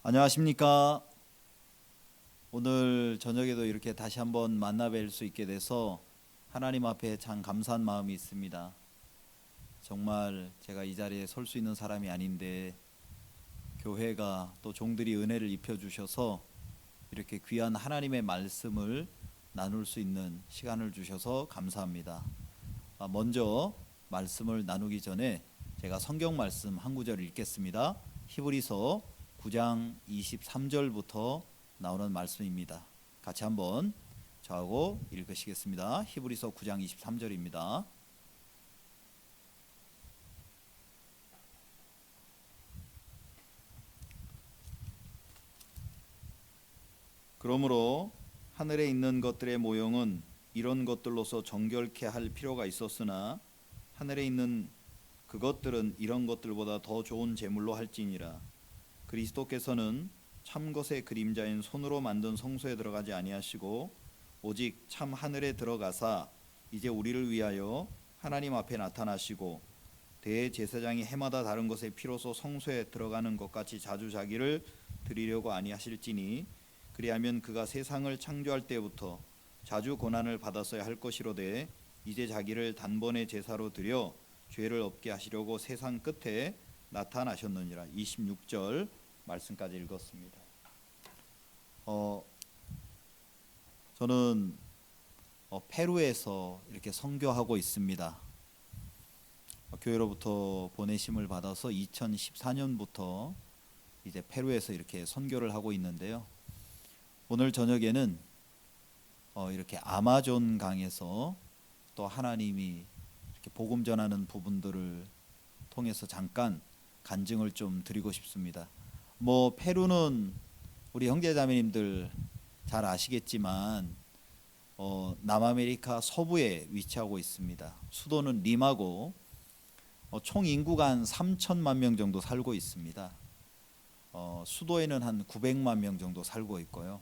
안녕하십니까. 오늘 저녁에도 이렇게 다시 한번 만나 뵐 수 있게 돼서 하나님 앞에 참 감사한 마음이 있습니다. 정말 제가 이 자리에 설 수 있는 사람이 아닌데 교회가 또 종들이 은혜를 입혀주셔서 이렇게 귀한 하나님의 말씀을 나눌 수 있는 시간을 주셔서 감사합니다. 먼저 말씀을 나누기 전에 제가 성경 말씀 한 구절 읽겠습니다. 히브리서 9장 23절부터 나오는 말씀입니다. 같이 한번 저하고 읽으시겠습니다. 히브리서 9장 23절입니다. 그러므로 하늘에 있는 것들의 모형은 이런 것들로서 정결케 할 필요가 있었으나 하늘에 있는 그것들은 이런 것들보다 더 좋은 제물로 할지니라. 그리스도께서는 참 것의 그림자인 손으로 만든 성소에 들어가지 아니하시고 오직 참 하늘에 들어가사 이제 우리를 위하여 하나님 앞에 나타나시고 대제사장이 해마다 다른 것의 피로써 성소에 들어가는 것 같이 자주 자기를 드리려고 아니하실지니 그리하면 그가 세상을 창조할 때부터 자주 고난을 받았어야 할 것이로되 이제 자기를 단번에 제사로 드려 죄를 없게 하시려고 세상 끝에 나타나셨느니라. 26절 말씀까지 읽었습니다. 저는 페루에서 이렇게 선교하고 있습니다. 교회로부터 보내심을 받아서 2014년부터 이제 페루에서 이렇게 선교를 하고 있는데요. 오늘 저녁에는 이렇게 아마존 강에서 또 하나님이 이렇게 복음 전하는 부분들을 통해서 잠깐 간증을 좀 드리고 싶습니다. 페루는 우리 형제자매님들 잘 아시겠지만 남아메리카 서부에 위치하고 있습니다. 수도는 리마고 총 인구가 한 3천만 명 정도 살고 있습니다. 수도에는 한 900만 명 정도 살고 있고요.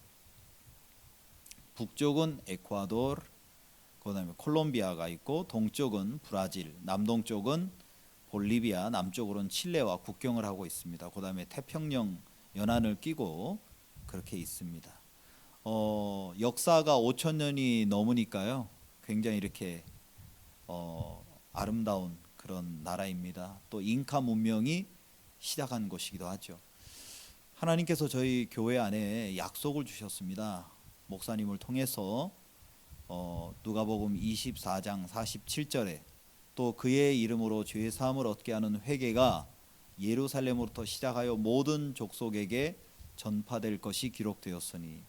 북쪽은 에콰도르, 그다음에 콜롬비아가 있고 동쪽은 브라질, 남동쪽은 볼리비아, 남쪽으로는 칠레와 국경을 하고 있습니다. 그다음에 태평양 연안을 끼고 그렇게 있습니다. 역사가 5천 년이 넘으니까요. 굉장히 이렇게 아름다운 그런 나라입니다. 또 잉카 문명이 시작한 곳이기도 하죠. 하나님께서 저희 교회 안에 약속을 주셨습니다. 목사님을 통해서 누가복음 24장 47절에 또 그의 이름으로 죄 사함을 얻게 하는 회개가 예루살렘으로부터 시작하여 모든 족속에게 전파될 것이 기록되었으니,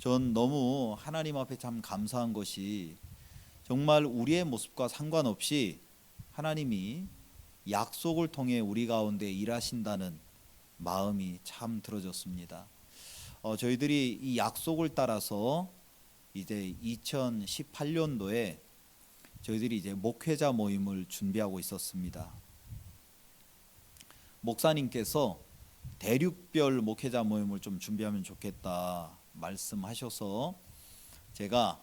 전 너무 하나님 앞에 참 감사한 것이 정말 우리의 모습과 상관없이 하나님이 약속을 통해 우리 가운데 일하신다는 마음이 참 들어졌습니다. 저희들이 이 약속을 따라서 이제 2018년도에 저희들이 이제 목회자 모임을 준비하고 있었습니다. 목사님께서 대륙별 목회자 모임을 좀 준비하면 좋겠다 말씀하셔서 제가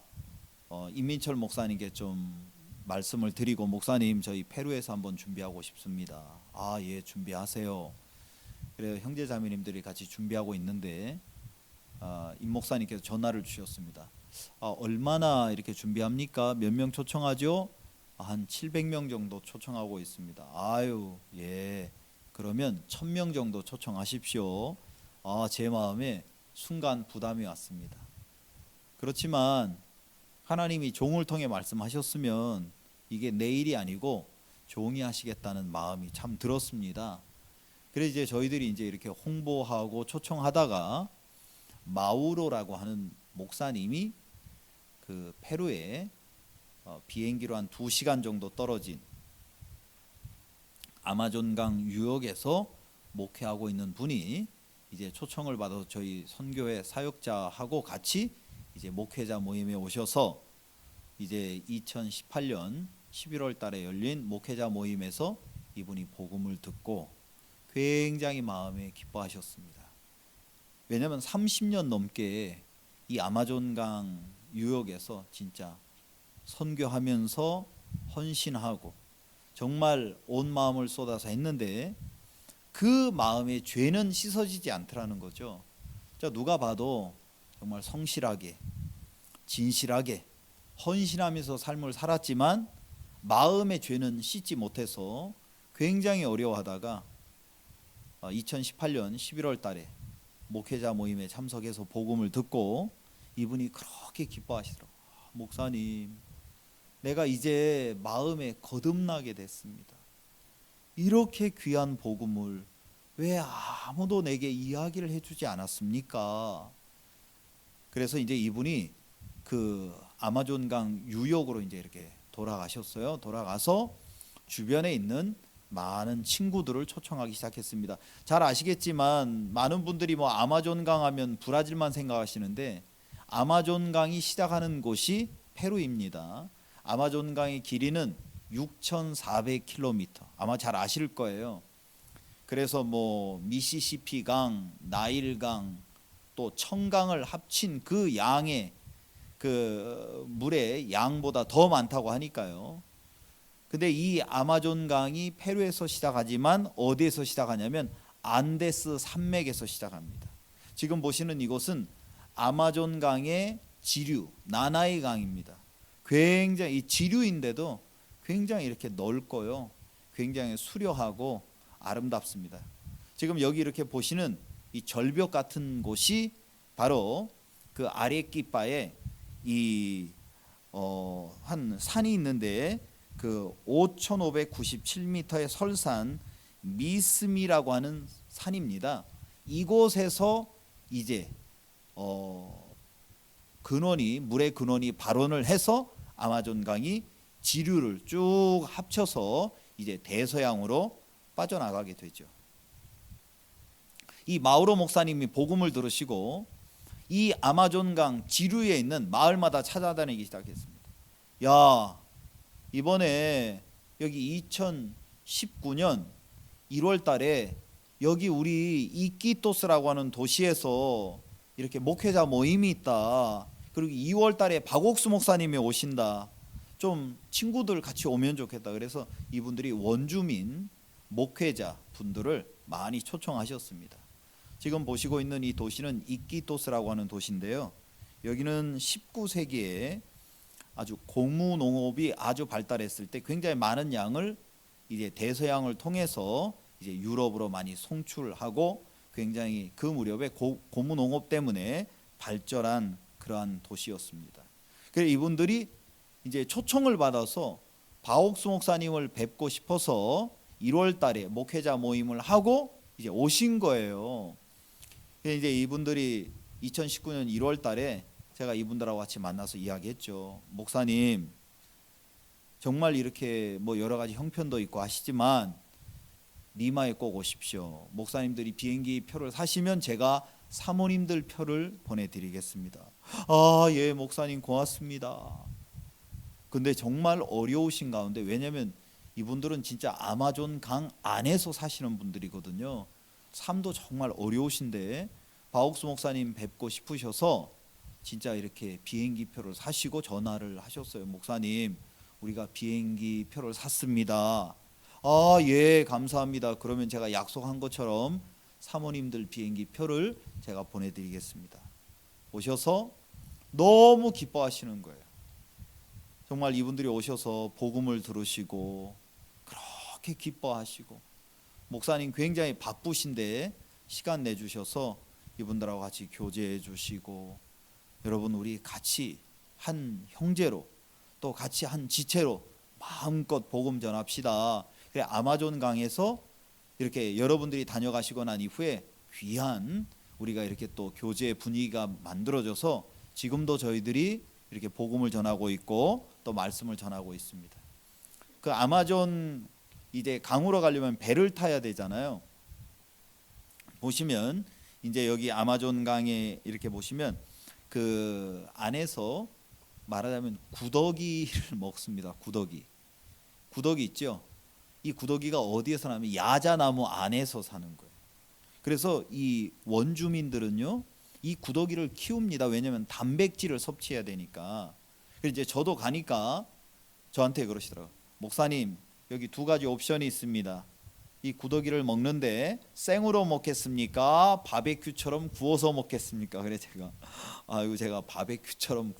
임민철 목사님께 좀 말씀을 드리고, 목사님 저희 페루에서 한번 준비하고 싶습니다. 예, 준비하세요. 그래서 형제자매님들이 같이 준비하고 있는데 임 목사님께서 전화를 주셨습니다. 얼마나 이렇게 준비합니까? 몇 명 초청하죠? 한 700명 정도 초청하고 있습니다. 예, 그러면 1000명 정도 초청하십시오. 제 마음에 순간 부담이 왔습니다. 그렇지만 하나님이 종을 통해 말씀하셨으면 이게 내 일이 아니고 종이 하시겠다는 마음이 참 들었습니다. 그래서 이제 저희들이 이제 이렇게 홍보하고 초청하다가 마우로라고 하는 목사님이 그 페루에 비행기로 한 2시간 정도 떨어진 아마존강 유역에서 목회하고 있는 분이 이제 초청을 받아서 저희 선교회 사역자하고 같이 이제 목회자 모임에 오셔서 이제 2018년 11월 달에 열린 목회자 모임에서 이분이 복음을 듣고 굉장히 마음에 기뻐하셨습니다. 왜냐하면 30년 넘게 이 아마존강 유역에서 진짜 선교하면서 헌신하고 정말 온 마음을 쏟아서 했는데 그 마음의 죄는 씻어지지 않더라는 거죠. 자, 누가 봐도 정말 성실하게, 진실하게, 헌신하면서 삶을 살았지만 마음의 죄는 씻지 못해서 굉장히 어려워하다가 2018년 11월 달에 목회자 모임에 참석해서 복음을 듣고 이분이 그렇게 기뻐하시더라고요. 목사님, 내가 이제 마음에 거듭나게 됐습니다. 이렇게 귀한 복음을 왜 아무도 내게 이야기를 해주지 않았습니까? 그래서 이제 이분이 그 아마존강 유역으로 이제 이렇게 돌아가셨어요. 돌아가서 주변에 있는 많은 친구들을 초청하기 시작했습니다. 잘 아시겠지만 많은 분들이 뭐 아마존강 하면 브라질만 생각하시는데 아마존강이 시작하는 곳이 페루입니다. 아마존강의 길이는 6,400km. 아마 잘 아실 거예요. 그래서 뭐 미시시피강, 나일강, 또 청강을 합친 그 양의 그 물의 양보다 더 많다고 하니까요. 근데 이 아마존강이 페루에서 시작하지만 어디에서 시작하냐면 안데스 산맥에서 시작합니다. 지금 보시는 이곳은 아마존강의 지류, 나나이 강입니다. 굉장히 이 지류인데도 굉장히 이렇게 넓고요. 굉장히 수려하고 아름답습니다. 지금 여기 이렇게 보시는 이 절벽 같은 곳이 바로 그 아레키파에 한 산이 있는데 그 5,597m의 설산 미스미라고 하는 산입니다. 이곳에서 이제 근원이 물의 근원이 발원을 해서 아마존강이 지류를 쭉 합쳐서 이제 대서양으로 빠져나가게 되죠. 이 마우로 목사님이 복음을 들으시고 이 아마존강 지류에 있는 마을마다 찾아다니기 시작했습니다. 야, 이번에 여기 2019년 1월 달에 여기 우리 이끼토스라고 하는 도시에서 이렇게 목회자 모임이 있다. 그리고 2월 달에 박옥수 목사님이 오신다. 좀 친구들 같이 오면 좋겠다. 그래서 이분들이 원주민 목회자 분들을 많이 초청하셨습니다. 지금 보시고 있는 이 도시는 이끼토스라고 하는 도시인데요. 여기는 19세기에 아주 고무 농업이 아주 발달했을 때 굉장히 많은 양을 이제 대서양을 통해서 이제 유럽으로 많이 송출하고 굉장히 그 무렵에 고무 농업 때문에 발전한 그러한 도시였습니다. 그래서 이분들이 이제 초청을 받아서 박옥수 목사님을 뵙고 싶어서 1월 달에 목회자 모임을 하고 이제 오신 거예요. 이제 이분들이 2019년 1월 달에 제가 이분들하고 같이 만나서 이야기했죠. 목사님, 정말 이렇게 뭐 여러 가지 형편도 있고 하시지만 리마에 꼭 오십시오. 목사님들이 비행기 표를 사시면 제가 사모님들 표를 보내드리겠습니다. 아, 예, 목사님 고맙습니다. 근데 정말 어려우신 가운데, 왜냐하면 이분들은 진짜 아마존 강 안에서 사시는 분들이거든요. 삶도 정말 어려우신데 박옥수 목사님 뵙고 싶으셔서 진짜 이렇게 비행기 표를 사시고 전화를 하셨어요. 목사님, 우리가 비행기 표를 샀습니다. 아, 예, 감사합니다. 그러면 제가 약속한 것처럼 사모님들 비행기 표를 제가 보내드리겠습니다. 오셔서 너무 기뻐하시는 거예요. 정말 이분들이 오셔서 복음을 들으시고 그렇게 기뻐하시고, 목사님 굉장히 바쁘신데 시간 내주셔서 이분들하고 같이 교제해 주시고, 여러분 우리 같이 한 형제로 또 같이 한 지체로 마음껏 복음 전합시다. 그래, 아마존 강에서 이렇게 여러분들이 다녀가시고 난 이후에 귀한 우리가 이렇게 또 교제의 분위기가 만들어져서 지금도 저희들이 이렇게 복음을 전하고 있고 또 말씀을 전하고 있습니다. 그 아마존 이제 강으로 가려면 배를 타야 되잖아요. 보시면 이제 여기 아마존 강에 이렇게 보시면 그 안에서 말하자면 구더기를 먹습니다. 구더기 있죠. 이 구더기가 어디에서 나면 야자나무 안에서 사는 거예요. 그래서 이 원주민들은요, 이 구더기를 키웁니다. 왜냐하면 단백질을 섭취해야 되니까. 그래서 이제 저도 가니까 저한테 그러시더라고요. 목사님, 여기 두 가지 옵션이 있습니다. 이 구더기를 먹는데 생으로 먹겠습니까? 바베큐처럼 구워서 먹겠습니까? 그래 제가 바베큐처럼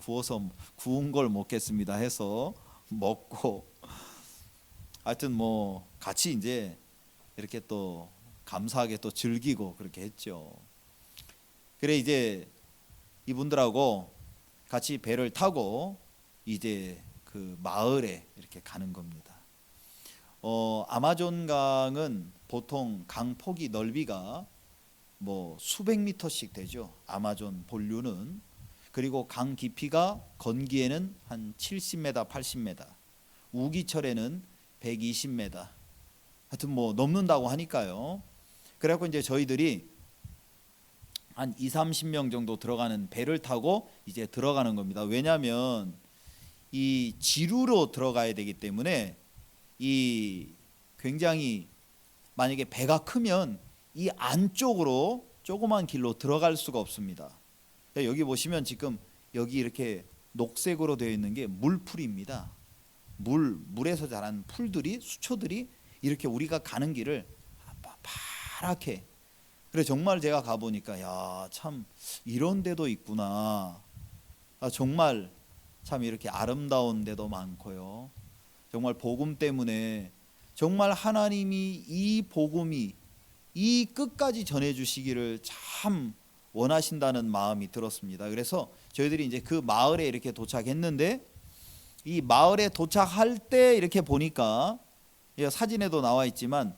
구운 걸 먹겠습니다 해서 먹고, 하여튼 뭐 같이 이제 이렇게 또 감사하게 또 즐기고 그렇게 했죠. 그래 이제 이분들하고 같이 배를 타고 이제 그 마을에 이렇게 가는 겁니다. 아마존 강은 보통 강 폭이 넓이가 뭐 수백 미터씩 되죠. 아마존 본류는. 그리고 강 깊이가 건기에는 한 70m, 80m, 우기철에는 120m. 하여튼 뭐 넘는다고 하니까요. 그래갖고 이제 저희들이 한 2, 30명 정도 들어가는 배를 타고 이제 들어가는 겁니다. 왜냐하면 이 지루로 들어가야 되기 때문에 이 굉장히 만약에 배가 크면 이 안쪽으로 조그만 길로 들어갈 수가 없습니다. 여기 보시면 지금 여기 이렇게 녹색으로 되어 있는 게 물풀입니다. 물에서 자란 풀들이, 수초들이 이렇게 우리가 가는 길을 파랗게. 그래 정말 제가 가보니까 야, 참 이런 데도 있구나. 정말 참 이렇게 아름다운 데도 많고요. 정말 복음 때문에 정말 하나님이 이 복음이 이 끝까지 전해주시기를 참 원하신다는 마음이 들었습니다. 그래서 저희들이 이제 그 마을에 이렇게 도착했는데, 이 마을에 도착할 때 이렇게 보니까 사진에도 나와 있지만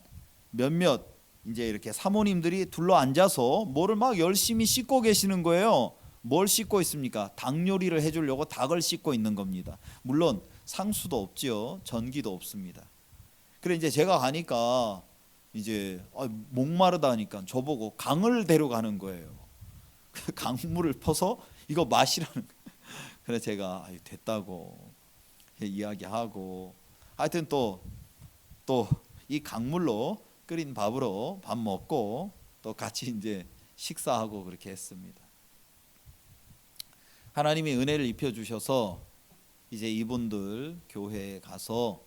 몇몇 이제 이렇게 사모님들이 둘러 앉아서 뭐를 막 열심히 씻고 계시는 거예요. 뭘 씻고 있습니까? 닭 요리를 해주려고 닭을 씻고 있는 겁니다. 물론 상수도 없지요. 전기도 없습니다. 그래 이제 제가 가니까 이제 목마르다 하니까 저보고 강을 데려가는 거예요. 강물을 퍼서 이거 마시라는 거예요. 그래서 제가 됐다고 이야기하고, 하여튼 또 이 강물로 끓인 밥으로 밥 먹고 또 같이 이제 식사하고 그렇게 했습니다. 하나님이 은혜를 입혀 주셔서 이제 이분들 교회에 가서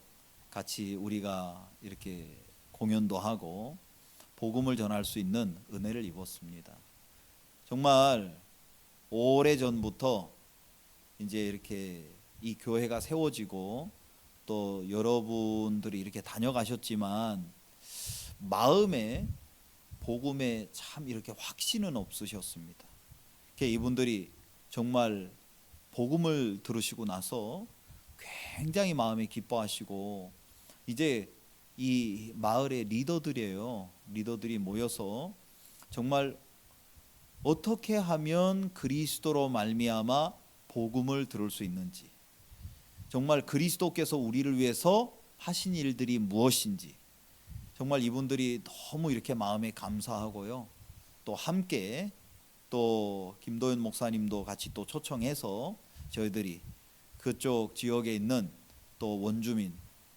같이 우리가 이렇게 공연도 하고 복음을 전할 수 있는 은혜를 입었습니다. 정말 오래전부터 이제 이렇게 이 교회가 세워지고 또 여러분들이 이렇게 다녀가셨지만 마음에 복음에 참 이렇게 확신은 없으셨습니다. 이분들이 정말 복음을 들으시고 나서 굉장히 마음에 기뻐하시고, 이제 이 마을의 리더들이에요. 리더들이 모여서 정말 어떻게 하면 그리스도로 말미암아 복음을 들을 수 있는지, 정말 그리스도께서 우리를 위해서 하신 일들이 무엇인지, 정말 이분들이 너무 이렇게 마음에 감사하고요. 또 함께 또 김도현 목사님도 같이 또 초청해서 저희들이 그쪽 지역에 있는 또 원주민,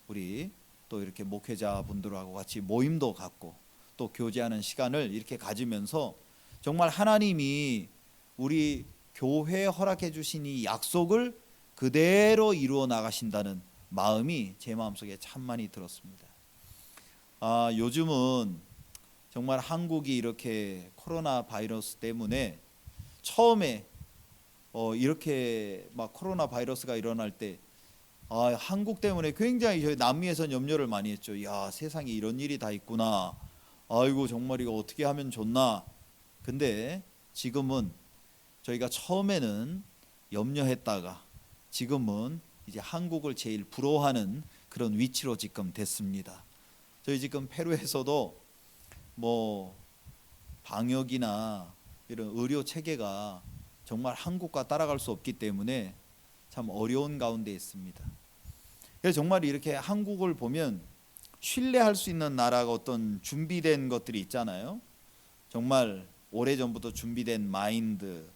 우리 또 이렇게 목회자분들하고 같이 모임도 갖고 또 교제하는 시간을 이렇게 가지면서 정말 하나님이 우리 교회에 허락해 주신 이 약속을 그대로 이루어 나가신다는 마음이 제 마음속에 참 많이 들었습니다. 요즘은 정말 한국이 이렇게 코로나 바이러스 때문에 처음에 이렇게 막 코로나 바이러스가 일어날 때 한국 때문에 굉장히 저희 남미에선 염려를 많이 했죠. 야, 세상에 이런 일이 다 있구나. 아이고 정말 이거 어떻게 하면 좋나. 근데 지금은 저희가 처음에는 염려했다가 지금은 이제 한국을 제일 부러워하는 그런 위치로 지금 됐습니다. 저희 지금 페루에서도 뭐 방역이나 이런 의료 체계가 정말 한국과 따라갈 수 없기 때문에 참 어려운 가운데 있습니다. 그래서 정말 이렇게 한국을 보면 신뢰할 수 있는 나라가 어떤 준비된 것들이 있잖아요. 정말 오래전부터 준비된 마인드,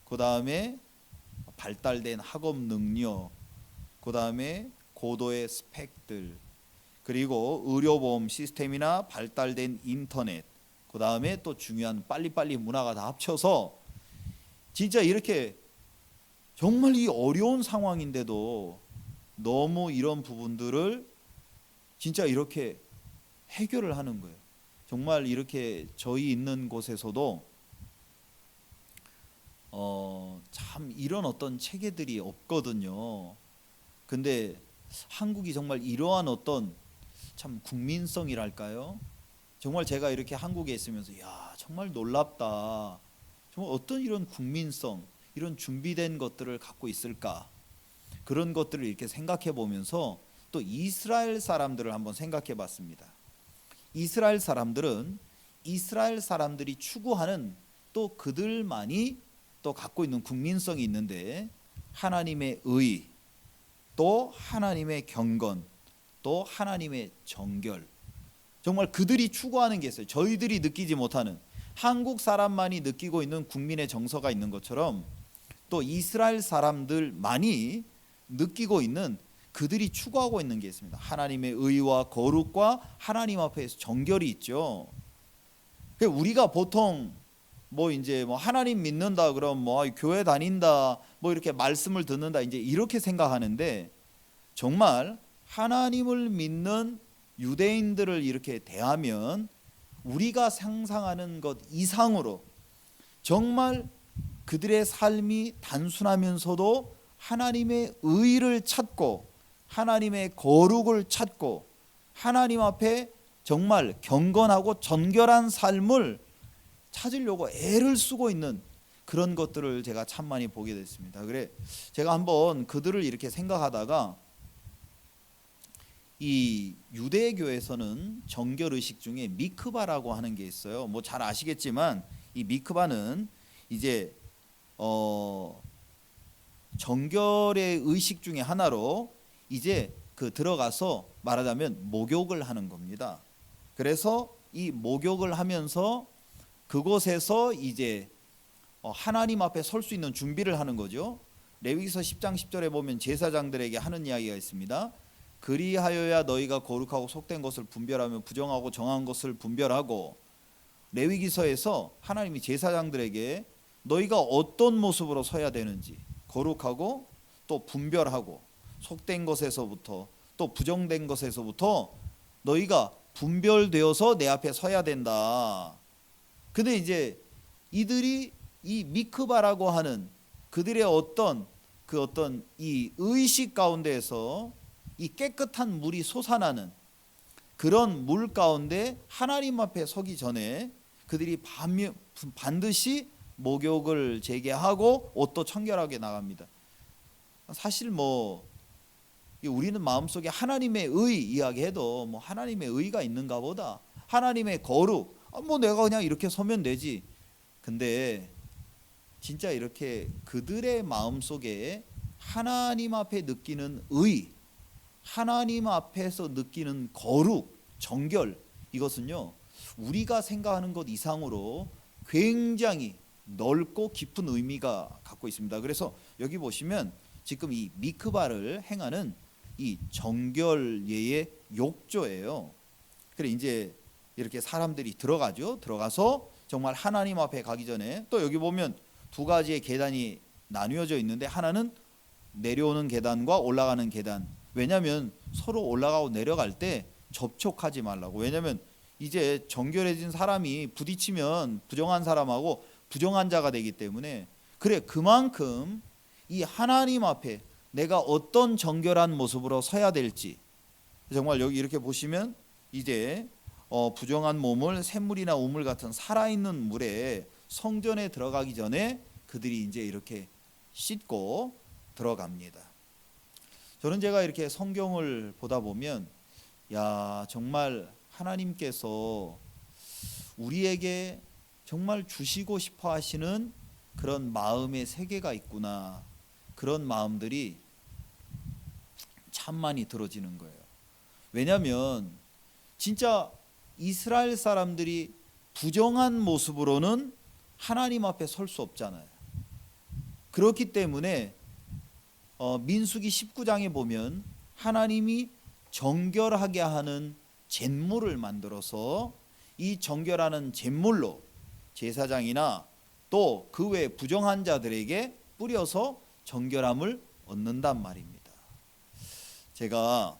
그 다음에 발달된 학업 능력, 그 다음에 고도의 스펙들, 그리고 의료보험 시스템이나 발달된 인터넷, 그 다음에 또 중요한 빨리빨리 문화가 다 합쳐서 진짜 이렇게 정말 이 어려운 상황인데도 너무 이런 부분들을 진짜 이렇게 해결을 하는 거예요. 정말 이렇게 저희 있는 곳에서도 참 이런 어떤 체계들이 없거든요. 근데 한국이 정말 이러한 어떤 참 국민성이랄까요? 정말 제가 이렇게 한국에 있으면서 야 정말 놀랍다. 정말 어떤 이런 국민성, 이런 준비된 것들을 갖고 있을까? 그런 것들을 이렇게 생각해 보면서 또 이스라엘 사람들을 한번 생각해 봤습니다. 이스라엘 사람들은 이스라엘 사람들이 추구하는 또 그들만이 또 갖고 있는 국민성이 있는데 하나님의 의, 또 하나님의 경건, 또 하나님의 정결. 정말 그들이 추구하는 게 있어요. 저희들이 느끼지 못하는, 한국 사람만이 느끼고 있는 국민의 정서가 있는 것처럼 또 이스라엘 사람들만이 느끼고 있는, 그들이 추구하고 있는 게 있습니다. 하나님의 의와 거룩과 하나님 앞에서 정결이 있죠. 우리가 보통 뭐 이제 뭐 하나님 믿는다 그럼 뭐 교회 다닌다 뭐 이렇게 말씀을 듣는다 이제 이렇게 생각하는데, 정말 하나님을 믿는 유대인들을 이렇게 대하면 우리가 상상하는 것 이상으로 정말 그들의 삶이 단순하면서도 하나님의 의를 찾고 하나님의 거룩을 찾고 하나님 앞에 정말 경건하고 정결한 삶을 찾으려고 애를 쓰고 있는 그런 것들을 제가 참 많이 보게 됐습니다. 그래 제가 한번 그들을 이렇게 생각하다가, 이 유대교에서는 정결 의식 중에 미크바라고 하는 게 있어요. 뭐 잘 아시겠지만 이 미크바는 이제 정결의 의식 중에 하나로 이제 그 들어가서 말하자면 목욕을 하는 겁니다. 그래서 이 목욕을 하면서 그곳에서 이제 하나님 앞에 설 수 있는 준비를 하는 거죠. 레위기서 10장 10절에 보면 제사장들에게 하는 이야기가 있습니다. 그리하여야 너희가 거룩하고 속된 것을 분별하며 부정하고 정한 것을 분별하고, 레위기서에서 하나님이 제사장들에게 너희가 어떤 모습으로 서야 되는지, 거룩하고 또 분별하고 속된 것에서부터 또 부정된 것에서부터 너희가 분별되어서 내 앞에 서야 된다. 근데 이제 이들이 이 미크바라고 하는 그들의 어떤 이 의식 가운데에서 이 깨끗한 물이 솟아나는 그런 물 가운데 하나님 앞에 서기 전에 그들이 반드시 목욕을 재개하고 옷도 청결하게 나갑니다. 사실 뭐 우리는 마음속에 하나님의 의 이야기해도 뭐 하나님의 의가 있는가 보다, 하나님의 거룩, 뭐 내가 그냥 이렇게 서면 되지. 근데 진짜 이렇게 그들의 마음속에 하나님 앞에 느끼는 의, 하나님 앞에서 느끼는 거룩, 정결, 이것은요 우리가 생각하는 것 이상으로 굉장히 넓고 깊은 의미가 갖고 있습니다. 그래서 여기 보시면 지금 이 미크바를 행하는 이 정결예의 욕조예요. 그래 이제 이렇게 사람들이 들어가죠. 들어가서 정말 하나님 앞에 가기 전에 또 여기 보면 두 가지의 계단이 나뉘어져 있는데, 하나는 내려오는 계단과 올라가는 계단. 왜냐하면 서로 올라가고 내려갈 때 접촉하지 말라고. 왜냐하면 이제 정결해진 사람이 부딪히면 부정한 사람하고 부정한 자가 되기 때문에, 그래 그만큼 이 하나님 앞에 내가 어떤 정결한 모습으로 서야 될지, 정말 여기 이렇게 보시면 이제 부정한 몸을 샘물이나 우물 같은 살아있는 물에 성전에 들어가기 전에 그들이 이제 이렇게 씻고 들어갑니다. 저는 제가 이렇게 성경을 보다 보면 야 정말 하나님께서 우리에게 정말 주시고 싶어 하시는 그런 마음의 세계가 있구나, 그런 마음들이 참 많이 들어지는 거예요. 왜냐하면 진짜 이스라엘 사람들이 부정한 모습으로는 하나님 앞에 설 수 없잖아요. 그렇기 때문에 민수기 19장에 보면 하나님이 정결하게 하는 잿물을 만들어서 이 정결하는 잿물로 제사장이나 또 그 외 부정한 자들에게 뿌려서 정결함을 얻는단 말입니다. 제가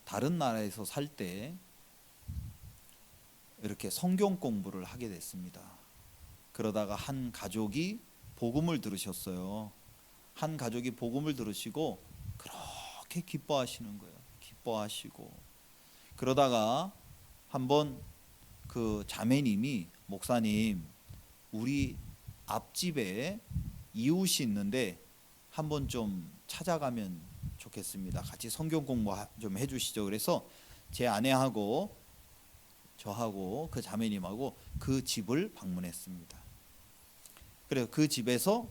다른 나라에서 살 때 이렇게 성경 공부를 하게 됐습니다. 그러다가 한 가족이 복음을 들으셨어요. 한 가족이 복음을 들으시고 그렇게 기뻐하시는 거예요. 기뻐하시고 그러다가 한번 그 자매님이 목사님 우리 앞집에 이웃이 있는데 한번 좀 찾아가면 좋겠습니다. 같이 성경 공부 좀 해주시죠. 그래서 제 아내하고 저하고 그 자매님하고 그 집을 방문했습니다. 그래서 그 집에서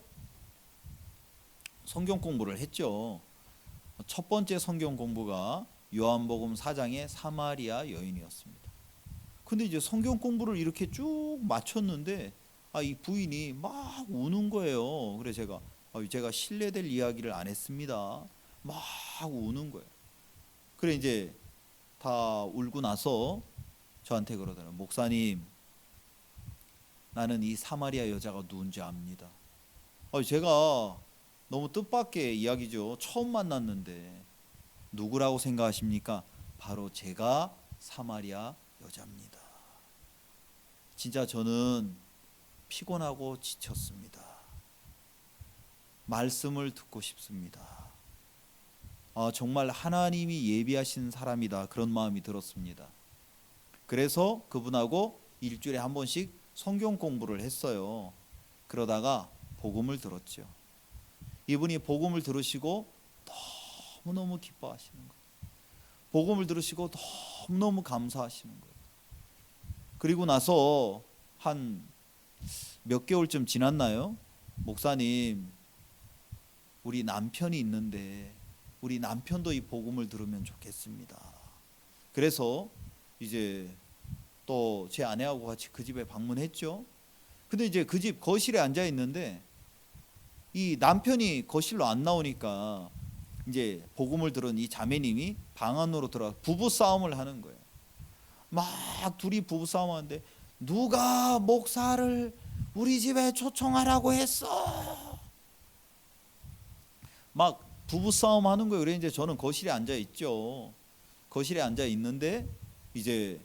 성경 공부를 했죠. 첫 번째 성경 공부가 요한복음 4장의 사마리아 여인이었습니다. 근데 이제 성경 공부를 이렇게 쭉 마쳤는데 이 부인이 막 우는 거예요. 그래서 제가 신뢰될 이야기를 안 했습니다. 막 우는 거예요. 그래 이제 다 울고 나서 저한테 그러더라고요. 목사님, 나는 이 사마리아 여자가 누군지 압니다. 제가 너무 뜻밖의 이야기죠. 처음 만났는데 누구라고 생각하십니까? 바로 제가 사마리아 여자입니다. 진짜 저는 피곤하고 지쳤습니다. 말씀을 듣고 싶습니다. 정말 하나님이 예비하신 사람이다, 그런 마음이 들었습니다. 그래서 그분하고 일주일에 한 번씩 성경 공부를 했어요. 그러다가 복음을 들었죠. 이분이 복음을 들으시고 너무너무 기뻐하시는 거예요. 복음을 들으시고 너무너무 감사하시는 거예요. 그리고 나서 한 몇 개월쯤 지났나요? 목사님, 우리 남편이 있는데 우리 남편도 이 복음을 들으면 좋겠습니다. 그래서 이제 또 제 아내하고 같이 그 집에 방문했죠. 근데 이제 그 집 거실에 앉아 있는데 이 남편이 거실로 안 나오니까 이제 복음을 들은 이 자매님이 방 안으로 들어가 부부 싸움을 하는 거예요. 막 둘이 부부 싸움하는데 누가 목사를 우리 집에 초청하라고 했어? 막 부부 싸움 하는 거예요. 그래 이제 저는 거실에 앉아 있죠. 거실에 앉아 있는데 이제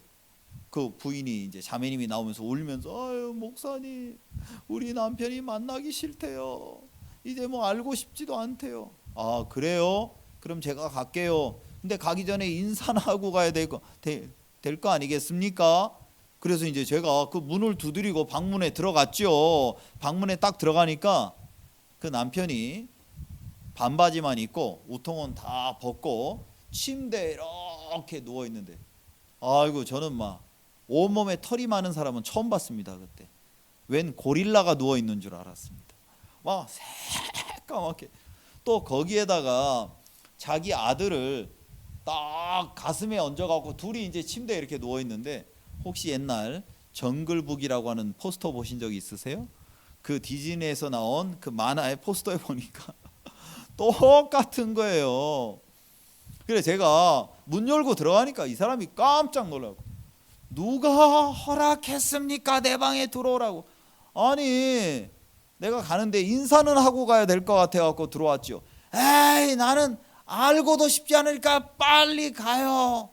그 부인이 이제 자매님이 나오면서 울면서 아유 목사님 우리 남편이 만나기 싫대요. 이제 뭐 알고 싶지도 않대요. 아 그래요? 그럼 제가 갈게요. 근데 가기 전에 인사나 하고 가야 될 거 아니겠습니까? 그래서 이제 제가 그 문을 두드리고 방문에 들어갔죠. 방문에 딱 들어가니까 그 남편이 반바지만 입고 우통은 다 벗고 침대에 이렇게 누워 있는데 아이고 저는 막 온몸에 털이 많은 사람은 처음 봤습니다. 그때 웬 고릴라가 누워 있는 줄 알았습니다. 막 새까맣게 또 거기에다가 자기 아들을 딱 가슴에 얹어갖고 둘이 이제 침대에 이렇게 누워 있는데 혹시 옛날 정글북이라고 하는 포스터 보신 적 있으세요? 그 디즈니에서 나온 그 만화의 포스터에 보니까 똑같은 거예요. 그래 제가 문 열고 들어가니까 이 사람이 깜짝 놀라고 누가 허락했습니까? 내 방에 들어오라고. 아니 내가 가는데 인사는 하고 가야 될 것 같아 갖고 들어왔죠. 에이 나는 알고도 싶지 않으니까 빨리 가요.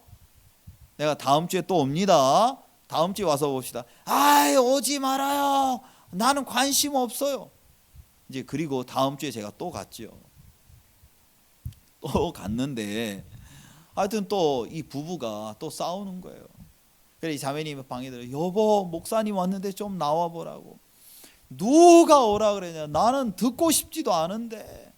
내가 다음 주에 또 옵니다. 다음 주에 와서 봅시다. 아이 오지 말아요. 나는 관심 없어요. 이제 그리고 다음 주에 제가 또 갔죠. 또 갔는데 하여튼 또 이 부부가 또 싸우는 거예요. 그래 이 자매님이 방에 들어 여보 목사님 왔는데 좀 나와 보라고. 누가 오라 그러냐. 나는 듣고 싶지도 않은데.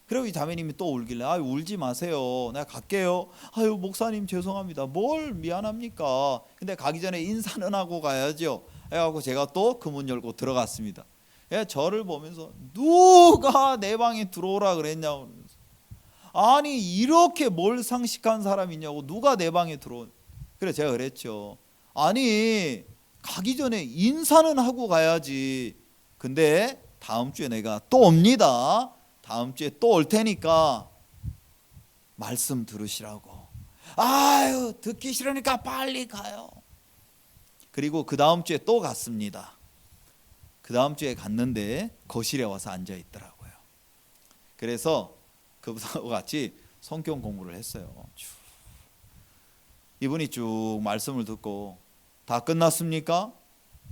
그리고 이 자매님이 또 울길래 아유 울지 마세요. 내가 갈게요. 아유 목사님 죄송합니다. 뭘 미안합니까? 근데 가기 전에 인사는 하고 가야죠. 해갖고 제가 또 그 문 열고 들어갔습니다. 저를 보면서 누가 내 방에 들어오라 그랬냐고. 아니 이렇게 뭘 상식한 사람이 있냐고. 누가 내 방에 들어오. 그래 제가 그랬죠. 아니 가기 전에 인사는 하고 가야지. 근데 다음 주에 내가 또 옵니다. 다음 주에 또 올 테니까 말씀 들으시라고. 아유 듣기 싫으니까 빨리 가요. 그리고 그 다음 주에 또 갔습니다. 그 다음 주에 갔는데 거실에 와서 앉아 있더라고요. 그래서 그분하고 같이 성경 공부를 했어요. 이분이 쭉 말씀을 듣고 다 끝났습니까?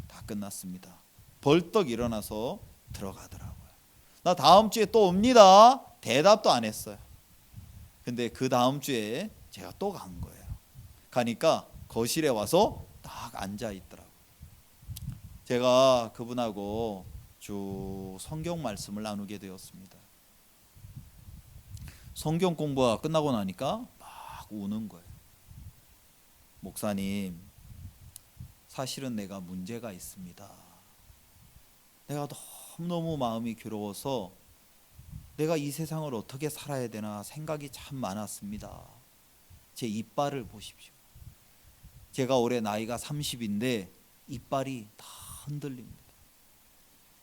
다 끝났습니다. 벌떡 일어나서 들어가더라고요. 나 다음 주에 또 옵니다. 대답도 안 했어요. 근데 그 다음 주에 제가 또 간 거예요. 가니까 거실에 와서 딱 앉아 있더라고요. 제가 그분하고 쭉 성경 말씀을 나누게 되었습니다. 성경 공부가 끝나고 나니까 막 우는 거예요. 목사님, 사실은 내가 문제가 있습니다. 내가 너무너무 마음이 괴로워서 내가 이 세상을 어떻게 살아야 되나 생각이 참 많았습니다. 제 이빨을 보십시오. 제가 올해 나이가 30인데 이빨이 다 흔들립니다.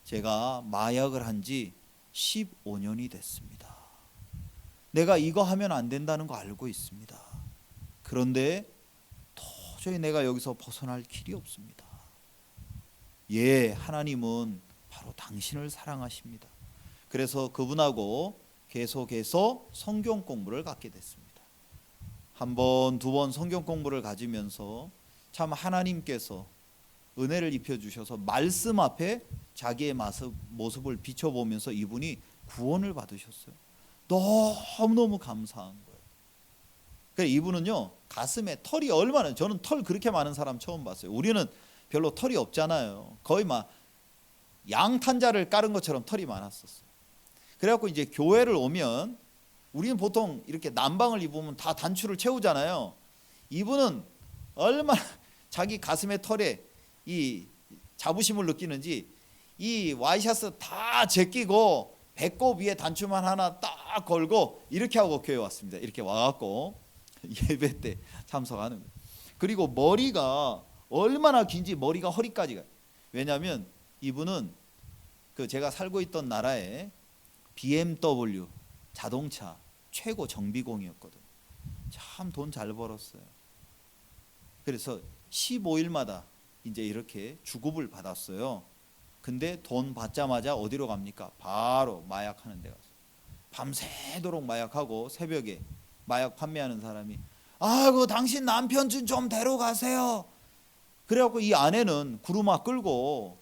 제가 마약을 한 지 15년이 됐습니다. 내가 이거 하면 안 된다는 거 알고 있습니다. 그런데 도저히 내가 여기서 벗어날 길이 없습니다. 예, 하나님은 바로 당신을 사랑하십니다. 그래서 그분하고 계속해서 성경 공부를 갖게 됐습니다. 한 번, 두 번 성경 공부를 가지면서 참 하나님께서 은혜를 입혀주셔서 말씀 앞에 자기의 모습을 비춰보면서 이분이 구원을 받으셨어요. 너무너무 감사한 거예요. 그래서 이분은요, 가슴에 털이 얼마나, 저는 털 그렇게 많은 사람 처음 봤어요. 우리는 별로 털이 없잖아요. 거의 막 양탄자를 깔은 것처럼 털이 많았었어요. 그래갖고 이제 교회를 오면 우리는 보통 이렇게 남방을 입으면 다 단추를 채우잖아요. 이분은 얼마나 자기 가슴의 털에 이 자부심을 느끼는지 이 와이셔츠 다 제끼고 배꼽 위에 단추만 하나 딱 걸고 이렇게 하고 교회 왔습니다. 이렇게 와갖고 예배 때 참석하는 거예요. 그리고 머리가 얼마나 긴지 머리가 허리까지 가요. 왜냐하면 이분은 그 제가 살고 있던 나라에 BMW 자동차 최고 정비공이었거든요. 참 돈 잘 벌었어요. 그래서 15일마다 이제 이렇게 주급을 받았어요. 근데 돈 받자마자 어디로 갑니까? 바로 마약하는 데 가서 밤새도록 마약하고 새벽에 마약 판매하는 사람이 아이고 당신 남편 좀 데려가세요. 그래갖고 이 아내는 구루마 끌고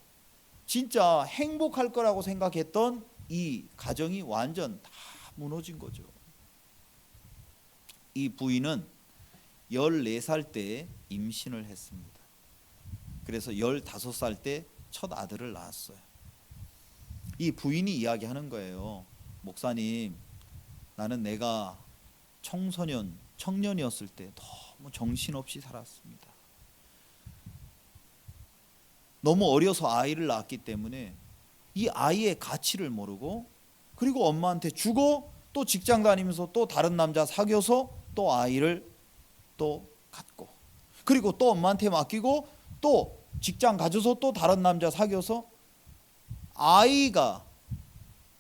진짜 행복할 거라고 생각했던 이 가정이 완전 다 무너진 거죠. 이 부인은 14살 때 임신을 했습니다. 그래서 15살 때 첫 아들을 낳았어요. 이 부인이 이야기하는 거예요. 목사님, 나는 내가 청년이었을 때 너무 정신없이 살았습니다. 너무 어려서 아이를 낳았기 때문에 이 아이의 가치를 모르고 그리고 엄마한테 주고 또 직장 다니면서 또 다른 남자 사귀어서 또 아이를 또 갖고 그리고 또 엄마한테 맡기고 또 직장 가져서 또 다른 남자 사귀어서 아이가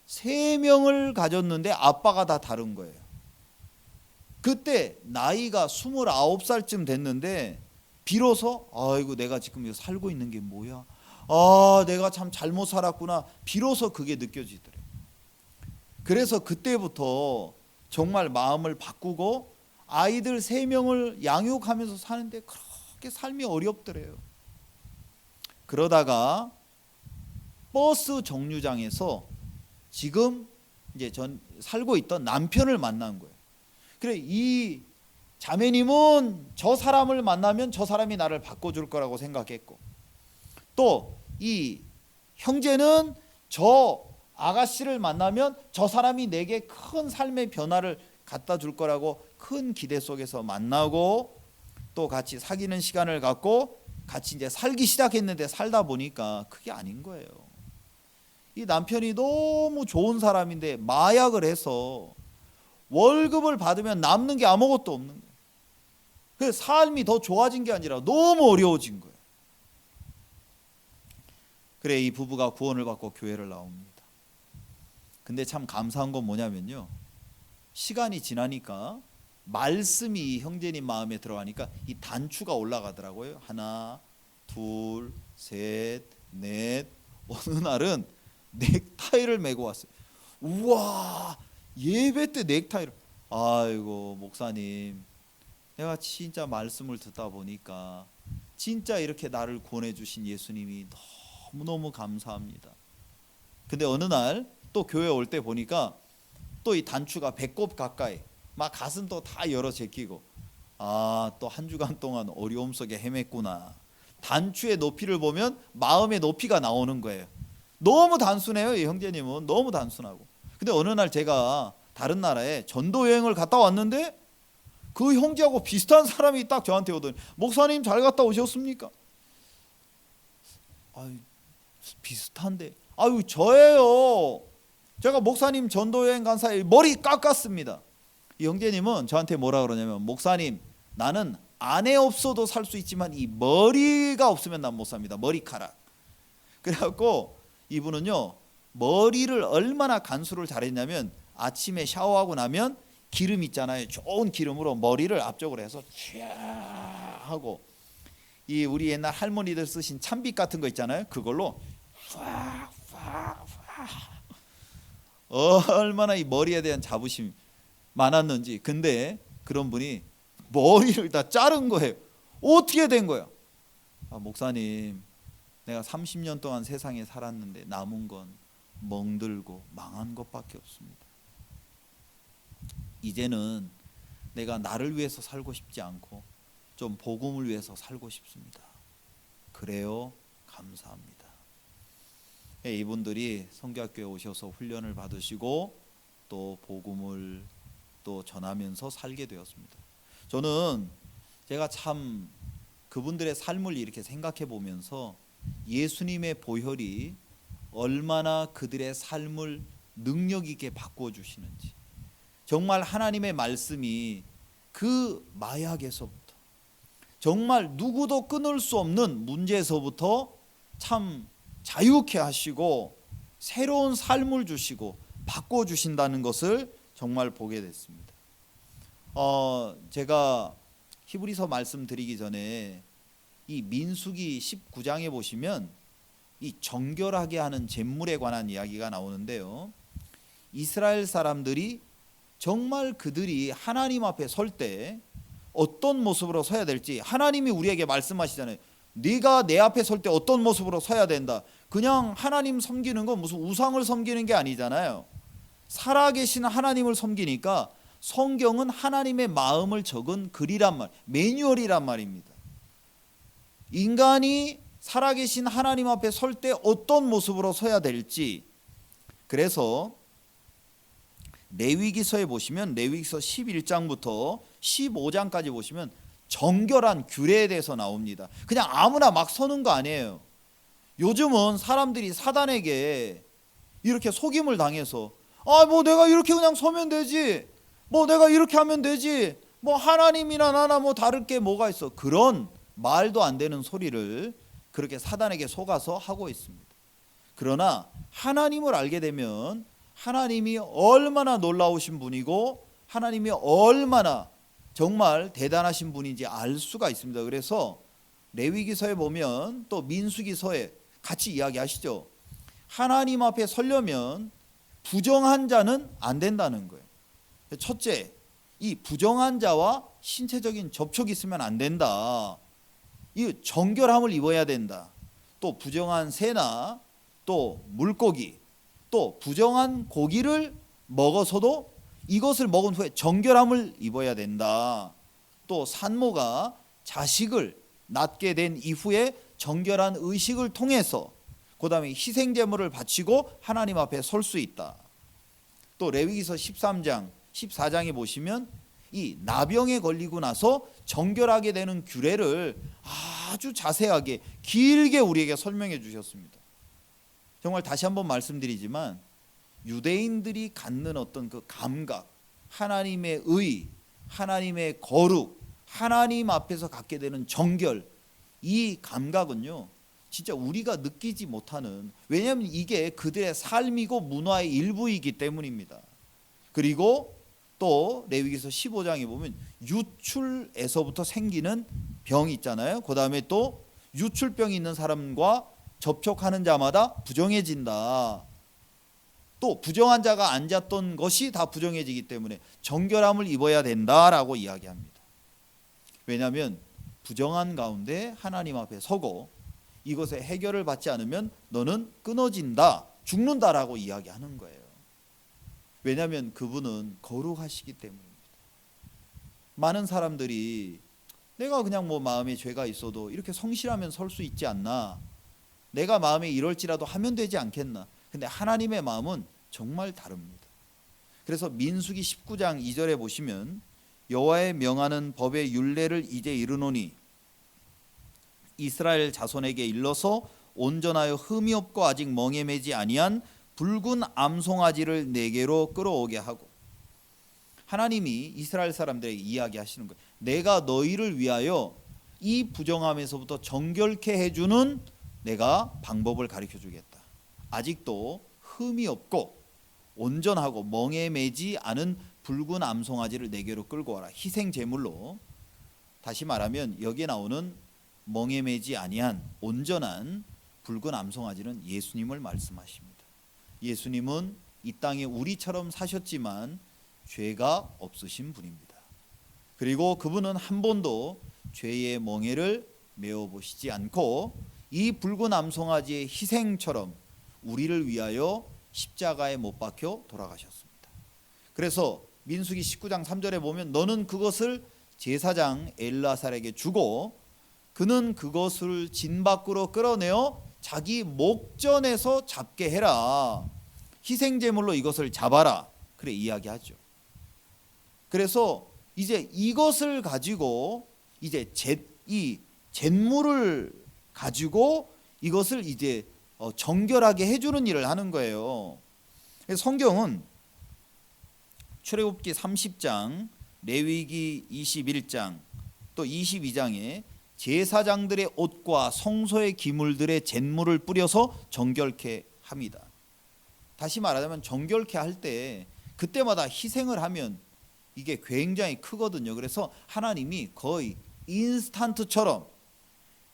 3명을 가졌는데 아빠가 다 다른 거예요. 그때 나이가 29살쯤 됐는데 비로소 아이고 내가 지금 이거 살고 있는 게 뭐야? 아, 내가 참 잘못 살았구나. 비로소 그게 느껴지더래요. 그래서 그때부터 정말 마음을 바꾸고 아이들 3명을 양육하면서 사는데 그렇게 삶이 어렵더래요. 그러다가 버스 정류장에서 지금 이제 전 살고 있던 남편을 만난 거예요. 그래 이 자매님은 저 사람을 만나면 저 사람이 나를 바꿔줄 거라고 생각했고 또 이 형제는 저 아가씨를 만나면 저 사람이 내게 큰 삶의 변화를 갖다 줄 거라고 큰 기대 속에서 만나고 또 같이 사귀는 시간을 갖고 같이 이제 살기 시작했는데 살다 보니까 그게 아닌 거예요. 이 남편이 너무 좋은 사람인데 마약을 해서 월급을 받으면 남는 게 아무것도 없는 거예요. 그래서 삶이 더 좋아진 게 아니라 너무 어려워진 거예요. 그래 이 부부가 구원을 받고 교회를 나옵니다. 근데 참 감사한 건 뭐냐면요. 시간이 지나니까 말씀이 이 형제님 마음에 들어가니까 이 단추가 올라가더라고요. 하나, 둘, 셋, 넷. 어느 날은 넥타이를 메고 왔어요. 우와, 예배 때 넥타이를. 아이고 목사님, 내가 진짜 말씀을 듣다 보니까 진짜 이렇게 나를 구원해 주신 예수님이 너무너무 감사합니다. 근데 어느 날 또 교회 올 때 보니까 또 이 단추가 배꼽 가까이 막 가슴도 다 열어 제끼고, 또 한 주간 동안 어려움 속에 헤맸구나. 단추의 높이를 보면 마음의 높이가 나오는 거예요. 너무 단순해요. 이 형제님은 너무 단순하고. 근데 어느 날 제가 다른 나라에 전도 여행을 갔다 왔는데 그 형제하고 비슷한 사람이 딱 저한테 오더니, 목사님 잘 갔다 오셨습니까? 비슷한데. 저예요. 제가 목사님 전도 여행 간 사이에 머리 깎았습니다. 이 형제님은 저한테 뭐라 그러냐면, 목사님, 나는 아내 없어도 살 수 있지만 이 머리가 없으면 난 못 삽니다. 머리카락. 그래갖고 이분은요, 머리를 얼마나 간수를 잘했냐면, 아침에 샤워하고 나면 기름 있잖아요. 좋은 기름으로 머리를 앞쪽으로 해서 쫙 하고, 이 우리 옛날 할머니들 쓰신 찬빛 같은 거 있잖아요. 그걸로 팍팍팍, 얼마나 이 머리에 대한 자부심이 많았는지. 근데 그런 분이 머리를 다 자른 거예요. 어떻게 된 거야? 목사님, 내가 30년 동안 세상에 살았는데 남은 건 멍들고 망한 것밖에 없습니다. 이제는 내가 나를 위해서 살고 싶지 않고 좀 복음을 위해서 살고 싶습니다. 그래요? 감사합니다. 이분들이 성교학교에 오셔서 훈련을 받으시고 또 복음을 또 전하면서 살게 되었습니다. 저는 제가 참 그분들의 삶을 이렇게 생각해 보면서 예수님의 보혈이 얼마나 그들의 삶을 능력 있게 바꾸어 주시는지, 정말 하나님의 말씀이 그 마약에서부터, 정말 누구도 끊을 수 없는 문제에서부터 참 자유케 하시고 새로운 삶을 주시고 바꿔 주신다는 것을 정말 보게 됐습니다. 제가 히브리서 말씀드리기 전에 이 민수기 19장에 보시면 이 정결하게 하는 제물에 관한 이야기가 나오는데요, 이스라엘 사람들이 정말 그들이 하나님 앞에 설 때 어떤 모습으로 서야 될지 하나님이 우리에게 말씀하시잖아요. 네가 내 앞에 설 때 어떤 모습으로 서야 된다. 그냥 하나님 섬기는 건 무슨 우상을 섬기는 게 아니잖아요. 살아계신 하나님을 섬기니까 성경은 하나님의 마음을 적은 글이란 말, 매뉴얼이란 말입니다. 인간이 살아계신 하나님 앞에 설 때 어떤 모습으로 서야 될지. 그래서 레위기서에 보시면 레위기서 11장부터 15장까지 보시면 정결한 규례에 대해서 나옵니다. 그냥 아무나 막 서는 거 아니에요. 요즘은 사람들이 사단에게 이렇게 속임을 당해서 뭐 내가 이렇게 그냥 서면 되지, 뭐 내가 이렇게 하면 되지, 뭐 하나님이나 나나 뭐 다를 게 뭐가 있어, 그런 말도 안 되는 소리를 그렇게 사단에게 속아서 하고 있습니다. 그러나 하나님을 알게 되면 하나님이 얼마나 놀라우신 분이고 하나님이 얼마나 정말 대단하신 분인지 알 수가 있습니다. 그래서 레위기서에 보면 또 민수기서에 같이 이야기하시죠. 하나님 앞에 서려면 부정한 자는 안 된다는 거예요. 첫째, 이 부정한 자와 신체적인 접촉이 있으면 안 된다. 이 정결함을 입어야 된다. 또 부정한 새나 또 물고기, 또 부정한 고기를 먹어서도 이것을 먹은 후에 정결함을 입어야 된다. 또 산모가 자식을 낳게 된 이후에 정결한 의식을 통해서 그 다음에 희생제물을 바치고 하나님 앞에 설 수 있다. 또 레위기서 13장 14장에 보시면 이 나병에 걸리고 나서 정결하게 되는 규례를 아주 자세하게 길게 우리에게 설명해 주셨습니다. 정말 다시 한번 말씀드리지만 유대인들이 갖는 어떤 그 감각, 하나님의 의, 하나님의 거룩, 하나님 앞에서 갖게 되는 정결, 이 감각은요 진짜 우리가 느끼지 못하는, 왜냐하면 이게 그들의 삶이고 문화의 일부이기 때문입니다. 그리고 또 레위기서 15장에 보면 유출에서부터 생기는 병이 있잖아요. 그 다음에 또 유출병이 있는 사람과 접촉하는 자마다 부정해진다. 또 부정한 자가 앉았던 것이 다 부정해지기 때문에 정결함을 입어야 된다라고 이야기합니다. 왜냐하면 부정한 가운데 하나님 앞에 서고 이것의 해결을 받지 않으면 너는 끊어진다, 죽는다라고 이야기하는 거예요. 왜냐하면 그분은 거룩하시기 때문입니다. 많은 사람들이 내가 그냥 뭐 마음에 죄가 있어도 이렇게 성실하면 설 수 있지 않나, 내가 마음에 이럴지라도 하면 되지 않겠나. 근데 하나님의 마음은 정말 다릅니다. 그래서 민수기 19장 2절에 보시면 여호와의 명하는 법의 율례를 이제 이르노니 이스라엘 자손에게 일러서 온전하여 흠이 없고 아직 멍에 매지 아니한 붉은 암송아지를 내게로 끌어오게 하고, 하나님이 이스라엘 사람들에게 이야기하시는 거예요. 내가 너희를 위하여 이 부정함에서부터 정결케 해주는 내가 방법을 가르쳐 주겠다. 아직도 흠이 없고 온전하고 멍에 매지 않은 붉은 암송아지를 내게로 끌고 와라. 희생 제물로. 다시 말하면 여기에 나오는 멍에 매지 아니한 온전한 붉은 암송아지는 예수님을 말씀하십니다. 예수님은 이 땅에 우리처럼 사셨지만 죄가 없으신 분입니다. 그리고 그분은 한 번도 죄의 멍에를 메어 보시지 않고 이 붉은 암송아지의 희생처럼 우리를 위하여 십자가에 못 박혀 돌아가셨습니다. 그래서 민수기 19장 3절에 보면 너는 그것을 제사장 엘르아살에게 주고 그는 그것을 진 밖으로 끌어내어 자기 목전에서 잡게 해라. 희생제물로 이것을 잡아라. 그래 이야기하죠. 그래서 이제 이것을 가지고 이제 이 잿물을 가지고 이것을 이제 정결하게 해주는 일을 하는 거예요. 성경은 출애굽기 30장, 레위기 21장, 또 22장에 제사장들의 옷과 성소의 기물들의 잿물을 뿌려서 정결케 합니다. 다시 말하자면 정결케 할 때 그때마다 희생을 하면 이게 굉장히 크거든요. 그래서 하나님이 거의 인스턴트처럼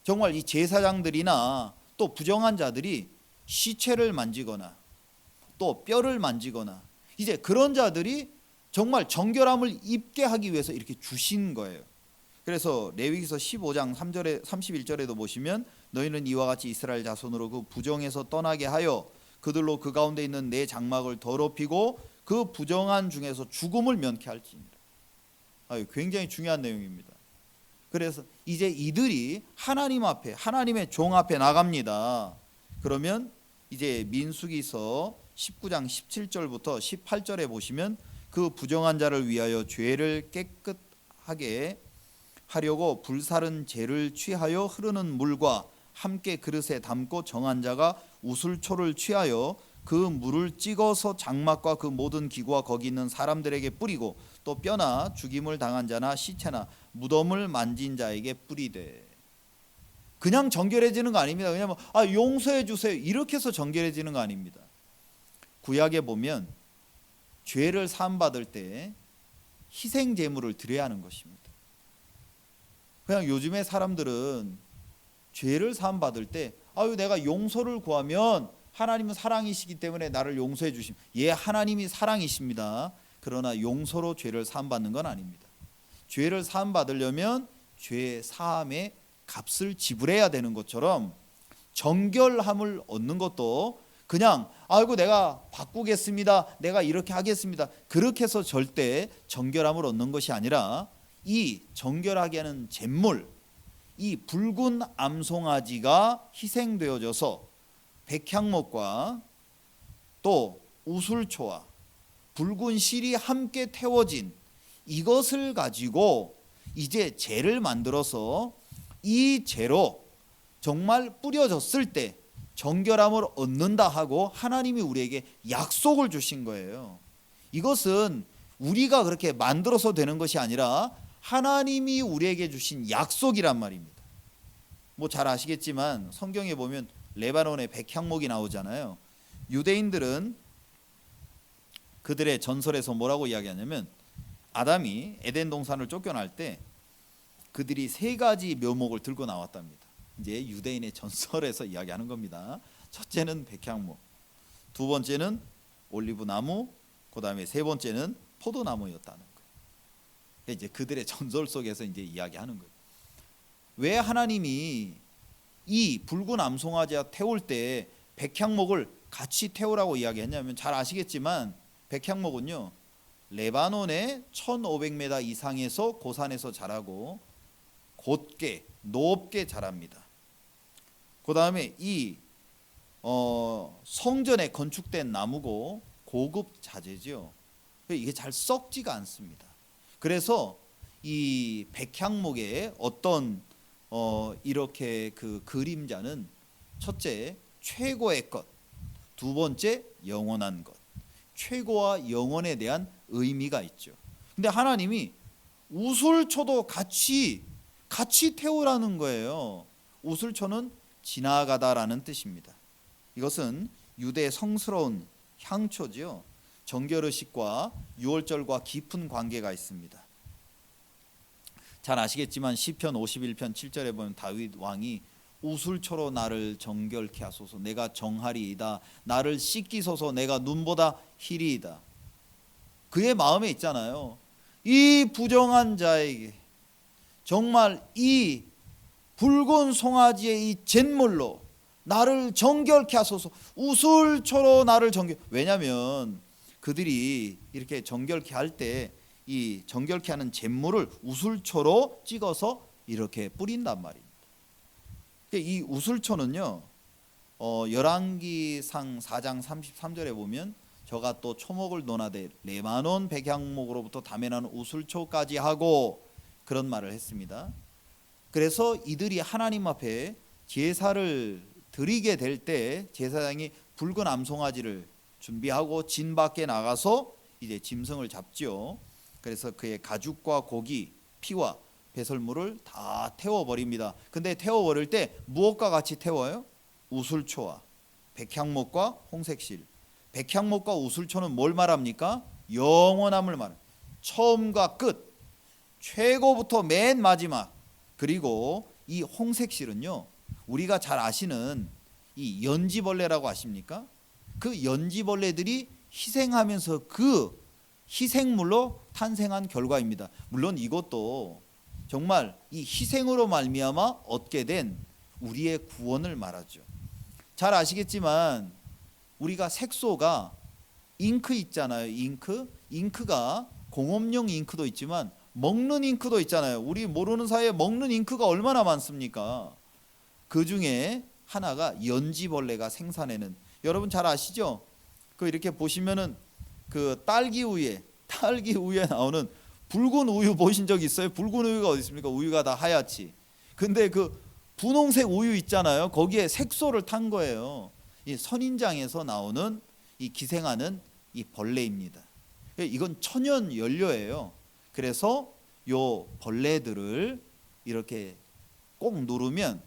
정말 이 제사장들이나 또 부정한 자들이 시체를 만지거나 또 뼈를 만지거나 이제 그런 자들이 정말 정결함을 입게 하기 위해서 이렇게 주신 거예요. 그래서 레위기서 15장 3절에 31절에도 보시면 너희는 이와 같이 이스라엘 자손으로 그 부정에서 떠나게 하여 그들로 그 가운데 있는 내 장막을 더럽히고 그 부정한 중에서 죽음을 면케 할지니라. 굉장히 중요한 내용입니다. 그래서 이제 이들이 하나님 앞에, 하나님의 종 앞에 나갑니다. 그러면 이제 민수기서 19장 17절부터 18절에 보시면 그 부정한 자를 위하여 죄를 깨끗하게 하려고 불사른 재를 취하여 흐르는 물과 함께 그릇에 담고 정한 자가 우슬초를 취하여 그 물을 찍어서 장막과 그 모든 기구와 거기 있는 사람들에게 뿌리고 또 뼈나 죽임을 당한 자나 시체나 무덤을 만진 자에게 뿌리되. 그냥 정결해지는 거 아닙니다. 그냥 용서해 주세요 이렇게 해서 정결해지는 거 아닙니다. 구약에 보면 죄를 사함받을 때 희생 제물을 드려야 하는 것입니다. 그냥 요즘에 사람들은 죄를 사함받을 때 내가 용서를 구하면 하나님은 사랑이시기 때문에 나를 용서해 주심. 예, 하나님이 사랑이십니다. 그러나 용서로 죄를 사함받는 건 아닙니다. 죄를 사함받으려면 죄 사함의 값을 지불해야 되는 것처럼 정결함을 얻는 것도 그냥 내가 바꾸겠습니다, 내가 이렇게 하겠습니다, 그렇게 해서 절대 정결함을 얻는 것이 아니라 이 정결하게 하는 잿물, 이 붉은 암송아지가 희생되어져서 백향목과 또 우슬초와 붉은 실이 함께 태워진 이것을 가지고 이제 재를 만들어서 이 재로 정말 뿌려졌을 때 정결함을 얻는다 하고 하나님이 우리에게 약속을 주신 거예요. 이것은 우리가 그렇게 만들어서 되는 것이 아니라 하나님이 우리에게 주신 약속이란 말입니다. 잘 아시겠지만 성경에 보면 레바논의 백향목이 나오잖아요. 유대인들은 그들의 전설에서 뭐라고 이야기하냐면 아담이 에덴 동산을 쫓겨날 때 그들이 3가지 묘목을 들고 나왔답니다. 이제 유대인의 전설에서 이야기하는 겁니다. 첫째는 백향목, 두 번째는 올리브 나무, 그 다음에 세 번째는 포도나무였다는 거예요. 이제 그들의 전설 속에서 이제 이야기하는 거예요. 왜 하나님이 이 붉은 암송아지와 태울 때 백향목을 같이 태우라고 이야기했냐면, 잘 아시겠지만 백향목은요 레바논의 1500m 이상에서 고산에서 자라고 곧게 높게 자랍니다. 그 다음에 이 성전에 건축된 나무고 고급 자재죠. 이게 잘 썩지가 않습니다. 그래서 이 백향목의 어떤 이렇게 그 그림자는 첫째 최고의 것, 두 번째 영원한 것, 최고와 영원에 대한 의미가 있죠. 근데 하나님이 우슬초도 같이 태우라는 거예요. 우슬초는 지나가다라는 뜻입니다. 이것은 유대 성스러운 향초지요. 정결의식과 유월절과 깊은 관계가 있습니다. 잘 아시겠지만 시편 51편 7절에 보면 다윗 왕이 우슬초로 나를 정결케 하소서, 내가 정하리이다. 나를 씻기소서, 내가 눈보다 희리이다. 그의 마음에 있잖아요. 이 부정한 자에게 정말 이 붉은 송아지의 이 잿물로 나를 정결케 하소서. 우슬초로 나를 정결. 왜냐하면 그들이 이렇게 정결케 할 때 이 정결케 하는 잿물을 우슬초로 찍어서 이렇게 뿌린단 말입니다. 이 우슬초는요 열왕기상 4장 33절에 보면 저가 또 초목을 논하되 레바논 백향목으로부터 다매나는 우슬초까지 하고 그런 말을 했습니다. 그래서 이들이 하나님 앞에 제사를 드리게 될 때 제사장이 붉은 암송아지를 준비하고 진 밖에 나가서 이제 짐승을 잡지요. 그래서 그의 가죽과 고기, 피와 배설물을 다 태워버립니다. 근데 태워버릴 때 무엇과 같이 태워요? 우슬초와 백향목과 홍색실. 백향목과 우슬초는 뭘 말합니까? 영원함을 말합니다. 처음과 끝, 최고부터 맨 마지막. 그리고 이 홍색실은요 우리가 잘 아시는 이 연지벌레라고 아십니까? 그 연지벌레들이 희생하면서 그 희생물로 탄생한 결과입니다. 물론 이것도 정말 이 희생으로 말미암아 얻게 된 우리의 구원을 말하죠. 잘 아시겠지만 우리가 색소가 잉크 있잖아요. 잉크가 공업용 잉크도 있지만 먹는 잉크도 있잖아요. 우리 모르는 사이에 먹는 잉크가 얼마나 많습니까? 그 중에 하나가 연지벌레가 생산해낸, 여러분 잘 아시죠? 그 이렇게 보시면은 그 딸기 우유에 나오는 붉은 우유 보신 적 있어요? 붉은 우유가 어디 있습니까? 우유가 다 하얗지. 근데 그 분홍색 우유 있잖아요. 거기에 색소를 탄 거예요. 이 선인장에서 나오는 이 기생하는 이 벌레입니다. 이건 천연 연료예요. 그래서 요 벌레들을 이렇게 꼭 누르면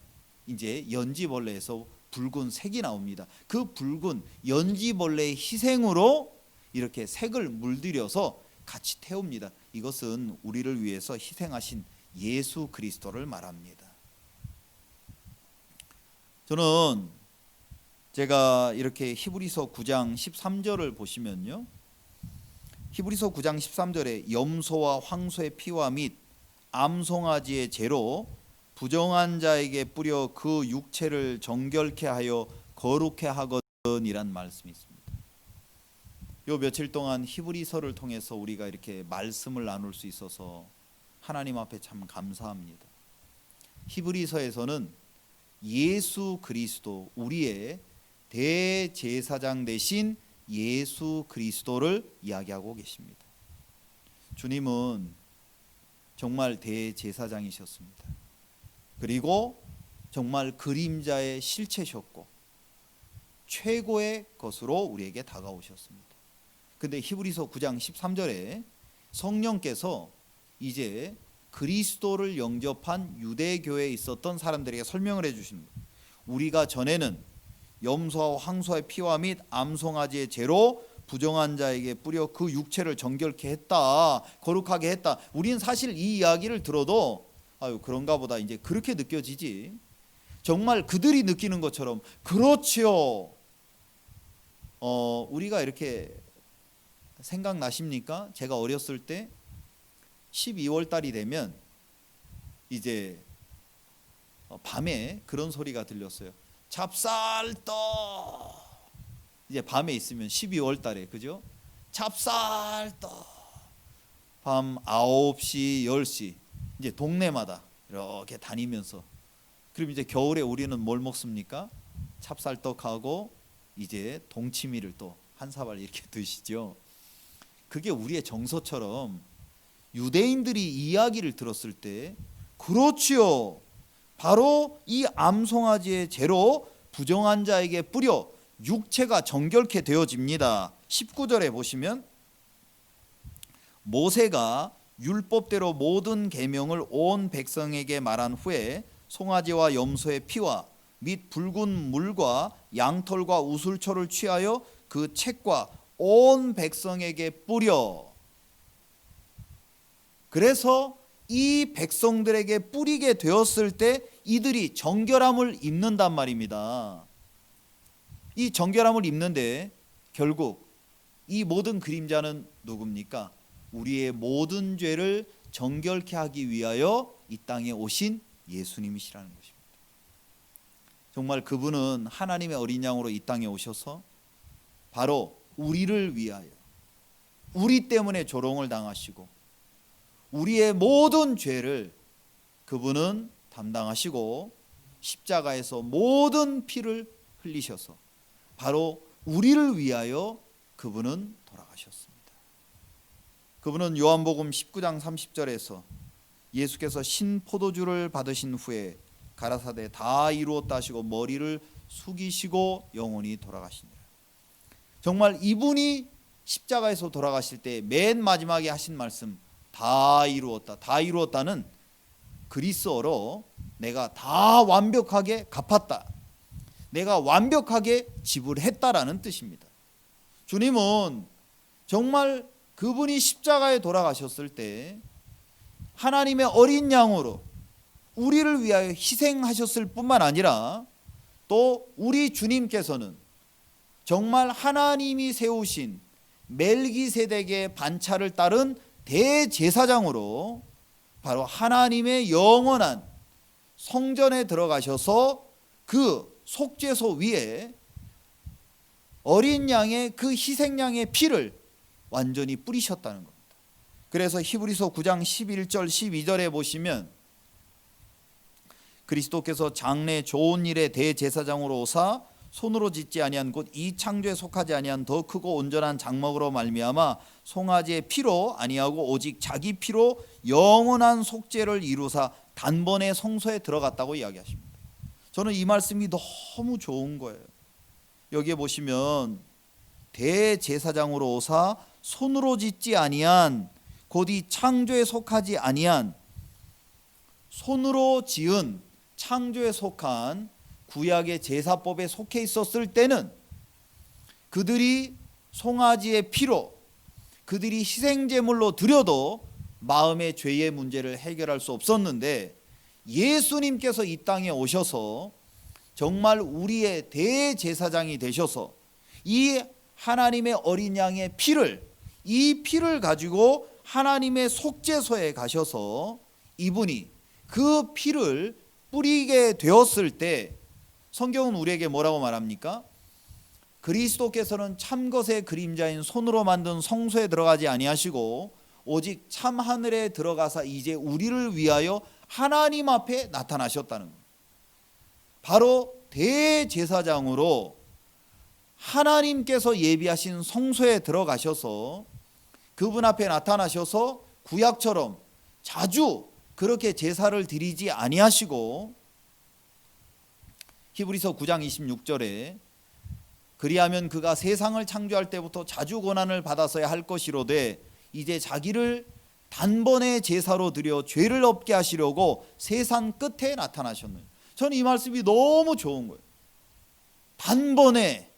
이제 연지벌레에서 붉은 색이 나옵니다. 그 붉은 연지벌레의 희생으로 이렇게 색을 물들여서 같이 태웁니다. 이것은 우리를 위해서 희생하신 예수 그리스도를 말합니다. 저는 제가 이렇게 히브리서 9장 13절을 보시면요, 히브리서 9장 13절에 염소와 황소의 피와 및 암송아지의 재로 부정한 자에게 뿌려 그 육체를 정결케 하여 거룩케 하거든이란 말씀이 있습니다. 요 며칠 동안 히브리서를 통해서 우리가 이렇게 말씀을 나눌 수 있어서 하나님 앞에 참 감사합니다. 히브리서에서는 예수 그리스도, 우리의 대제사장 되신 예수 그리스도를 이야기하고 계십니다. 주님은 정말 대제사장이셨습니다. 그리고 정말 그림자의 실체셨고 최고의 것으로 우리에게 다가오셨습니다. 근데 히브리서 9장 13절에 성령께서 이제 그리스도를 영접한 유대교회에 있었던 사람들에게 설명을 해주시는 거예요. 우리가 전에는 염소와 황소의 피와 및 암송아지의 재로 부정한 자에게 뿌려 그 육체를 정결케 했다, 거룩하게 했다. 우리는 사실 이 이야기를 들어도 아유 그런가 보다 이제 그렇게 느껴지지. 정말 그들이 느끼는 것처럼 그렇지요. 우리가 이렇게 생각나십니까? 제가 어렸을 때 12월 달이 되면 이제 밤에 그런 소리가 들렸어요. 찹쌀떡. 이제 밤에 있으면 12월 달에, 그죠? 찹쌀떡. 밤 9시, 10시 이제 동네마다 이렇게 다니면서, 그럼 이제 겨울에 우리는 뭘 먹습니까? 찹쌀떡하고 이제 동치미를 또 한 사발 이렇게 드시죠. 그게 우리의 정서처럼 유대인들이 이야기를 들었을 때, 그렇지요, 바로 이 암송아지의 재로 부정한 자에게 뿌려 육체가 정결케 되어집니다. 19절에 보시면 모세가 율법대로 모든 계명을 온 백성에게 말한 후에 송아지와 염소의 피와 및 붉은 물과 양털과 우슬초를 취하여 그 책과 온 백성에게 뿌려, 그래서 이 백성들에게 뿌리게 되었을 때 이들이 정결함을 입는단 말입니다. 이 정결함을 입는데 결국 이 모든 그림자는 누굽니까? 우리의 모든 죄를 정결케 하기 위하여 이 땅에 오신 예수님이시라는 것입니다. 정말 그분은 하나님의 어린 양으로 이 땅에 오셔서 바로 우리를 위하여, 우리 때문에 조롱을 당하시고 우리의 모든 죄를 그분은 담당하시고 십자가에서 모든 피를 흘리셔서 바로 우리를 위하여 그분은 돌아가셨습니다. 그분은 요한복음 19장 30절에서 예수께서 신포도주를 받으신 후에 가라사대 다 이루었다 하시고 머리를 숙이시고 영원히 돌아가시니라. 정말 이분이 십자가에서 돌아가실 때 맨 마지막에 하신 말씀, 다 이루었다. 다 이루었다는 그리스어로 내가 다 완벽하게 갚았다, 내가 완벽하게 지불했다라는 뜻입니다. 주님은 정말 그분이 십자가에 돌아가셨을 때 하나님의 어린 양으로 우리를 위하여 희생하셨을 뿐만 아니라 또 우리 주님께서는 정말 하나님이 세우신 멜기세덱의 반차를 따른 대제사장으로 바로 하나님의 영원한 성전에 들어가셔서 그 속죄소 위에 어린 양의 그 희생양의 피를 완전히 뿌리셨다는 겁니다. 그래서 히브리서 9장 11절 12절에 보시면 그리스도께서 장래 좋은 일의 대제사장으로 오사 손으로 짓지 아니한 곧 이 창조에 속하지 아니한 더 크고 온전한 장막으로 말미암아 송아지의 피로 아니하고 오직 자기 피로 영원한 속죄를 이루사 단번에 성소에 들어갔다고 이야기하십니다. 저는 이 말씀이 너무 좋은 거예요. 여기에 보시면 대제사장으로 오사 손으로 짓지 아니한 곧 이 창조에 속하지 아니한, 손으로 지은 창조에 속한 구약의 제사법에 속해 있었을 때는 그들이 송아지의 피로, 그들이 희생제물로 드려도 마음의 죄의 문제를 해결할 수 없었는데 예수님께서 이 땅에 오셔서 정말 우리의 대제사장이 되셔서 이 하나님의 어린 양의 피를, 이 피를 가지고 하나님의 속죄소에 가셔서 이분이 그 피를 뿌리게 되었을 때 성경은 우리에게 뭐라고 말합니까? 그리스도께서는 참것의 그림자인 손으로 만든 성소에 들어가지 아니하시고 오직 참 하늘에 들어가사 이제 우리를 위하여 하나님 앞에 나타나셨다는 겁니다. 바로 대제사장으로 하나님께서 예비하신 성소에 들어가셔서 그분 앞에 나타나셔서 구약처럼 자주 그렇게 제사를 드리지 아니하시고 히브리서 9장 26절에 그리하면 그가 세상을 창조할 때부터 자주 고난을 받았어야 할 것이로되 이제 자기를 단번에 제사로 드려 죄를 없게 하시려고 세상 끝에 나타나셨느니. 저는 이 말씀이 너무 좋은 거예요. 단번에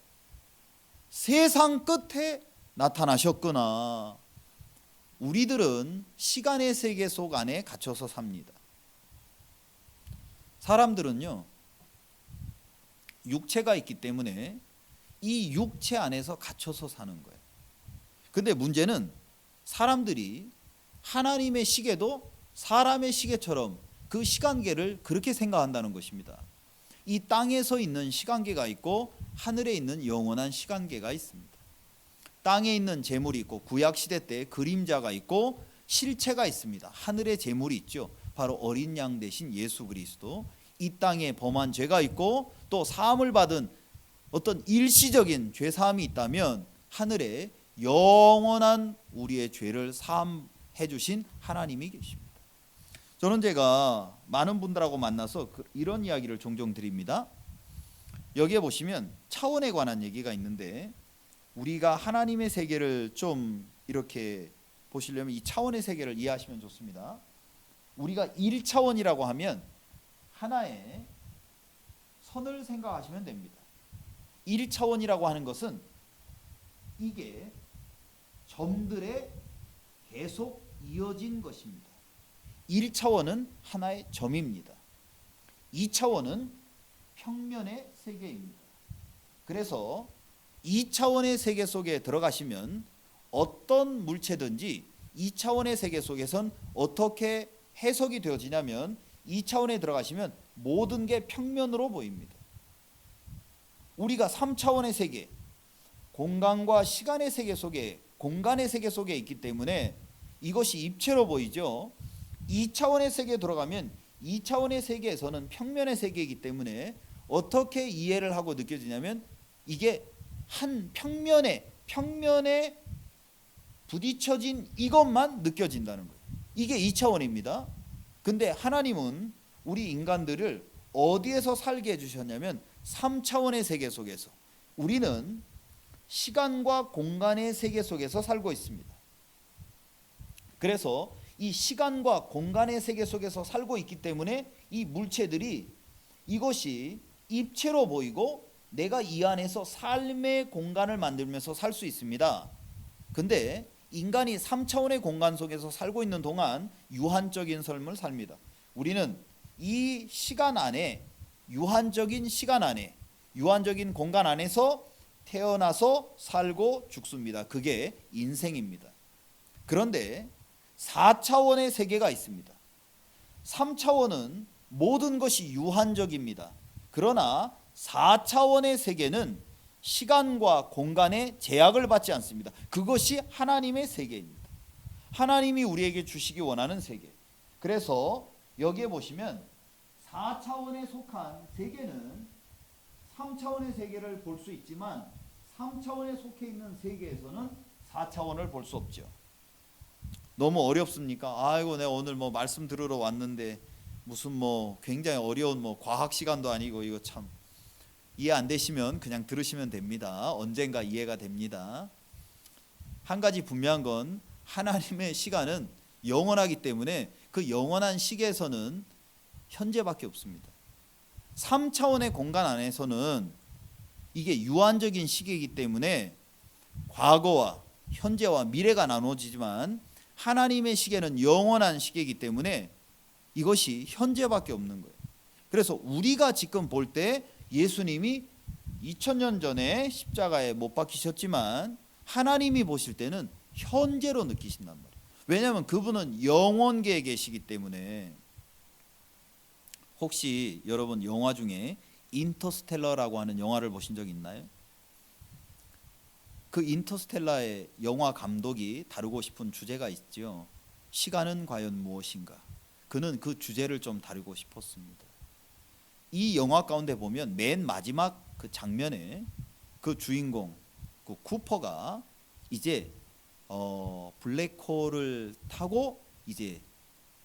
세상 끝에 나타나셨구나. 우리들은 시간의 세계 속 안에 갇혀서 삽니다. 사람들은요, 육체가 있기 때문에 이 육체 안에서 갇혀서 사는 거예요. 근데 문제는 사람들이 하나님의 시계도 사람의 시계처럼 그 시간계를 그렇게 생각한다는 것입니다. 이 땅에서 있는 시간계가 있고 하늘에 있는 영원한 시간계가 있습니다. 땅에 있는 재물이 있고 구약 시대 때 그림자가 있고 실체가 있습니다. 하늘에 재물이 있죠. 바로 어린 양 대신 예수 그리스도. 이 땅에 범한 죄가 있고 또 사함을 받은 어떤 일시적인 죄 사함이 있다면 하늘에 영원한 우리의 죄를 사함해 주신 하나님이 계십니다. 저는 제가 많은 분들하고 만나서 이런 이야기를 종종 드립니다. 여기에 보시면 차원에 관한 얘기가 있는데, 우리가 하나님의 세계를 좀 이렇게 보시려면 이 차원의 세계를 이해하시면 좋습니다. 우리가 1차원이라고 하면 하나의 선을 생각하시면 됩니다. 1차원이라고 하는 것은 이게 점들의 계속 이어진 것입니다. 1차원은 하나의 점입니다. 2차원은 평면의 세계입니다. 그래서 2차원의 세계 속에 들어가시면 어떤 물체든지 2차원의 세계 속에선 어떻게 해석이 되어지냐면 2차원에 들어가시면 모든 게 평면으로 보입니다. 우리가 3차원의 세계, 공간과 시간의 세계 속에, 공간의 세계 속에 있기 때문에 이것이 입체로 보이죠. 2차원의 세계에 들어가면 2차원의 세계에서는 평면의 세계이기 때문에 어떻게 이해를 하고 느껴지냐면 이게 한 평면에 부딪혀진 이것만 느껴진다는 거예요. 이게 2차원입니다. 근데 하나님은 우리 인간들을 어디에서 살게 해주셨냐면 3차원의 세계 속에서. 우리는 시간과 공간의 세계 속에서 살고 있습니다. 그래서 이 시간과 공간의 세계 속에서 살고 있기 때문에 이 물체들이 이것이 입체로 보이고 내가 이 안에서 삶의 공간을 만들면서 살 수 있습니다. 근데 인간이 3차원의 공간 속에서 살고 있는 동안 유한적인 삶을 삽니다. 우리는 이 시간 안에, 유한적인 시간 안에, 유한적인 공간 안에서 태어나서 살고 죽습니다. 그게 인생입니다. 그런데 4차원의 세계가 있습니다. 3차원은 모든 것이 유한적입니다. 그러나 4차원의 세계는 시간과 공간에 제약을 받지 않습니다. 그것이 하나님의 세계입니다. 하나님이 우리에게 주시기 원하는 세계. 그래서 여기에 보시면 4차원에 속한 세계는 3차원의 세계를 볼 수 있지만 3차원에 속해 있는 세계에서는 4차원을 볼 수 없죠. 너무 어렵습니까? 아이고, 내가 오늘 뭐 말씀 들으러 왔는데 무슨 뭐 굉장히 어려운 뭐 과학 시간도 아니고 이거 참 이해 안 되시면 그냥 들으시면 됩니다. 언젠가 이해가 됩니다. 한 가지 분명한 건 하나님의 시간은 영원하기 때문에 그 영원한 시계에서는 현재밖에 없습니다. 3차원의 공간 안에서는 이게 유한적인 시계이기 때문에 과거와 현재와 미래가 나눠지지만 하나님의 시계는 영원한 시계이기 때문에 이것이 현재밖에 없는 거예요. 그래서 우리가 지금 볼 때 예수님이 2000년 전에 십자가에 못 박히셨지만 하나님이 보실 때는 현재로 느끼신단 말이에요. 왜냐하면 그분은 영원계에 계시기 때문에. 혹시 여러분 영화 중에 인터스텔라라고 하는 영화를 보신 적 있나요? 그 인터스텔라의 영화 감독이 다루고 싶은 주제가 있죠. 시간은 과연 무엇인가? 그는 그 주제를 좀 다루고 싶었습니다. 이 영화 가운데 보면 맨 마지막 그 장면에 그 주인공 그 쿠퍼가 이제 블랙홀을 타고 이제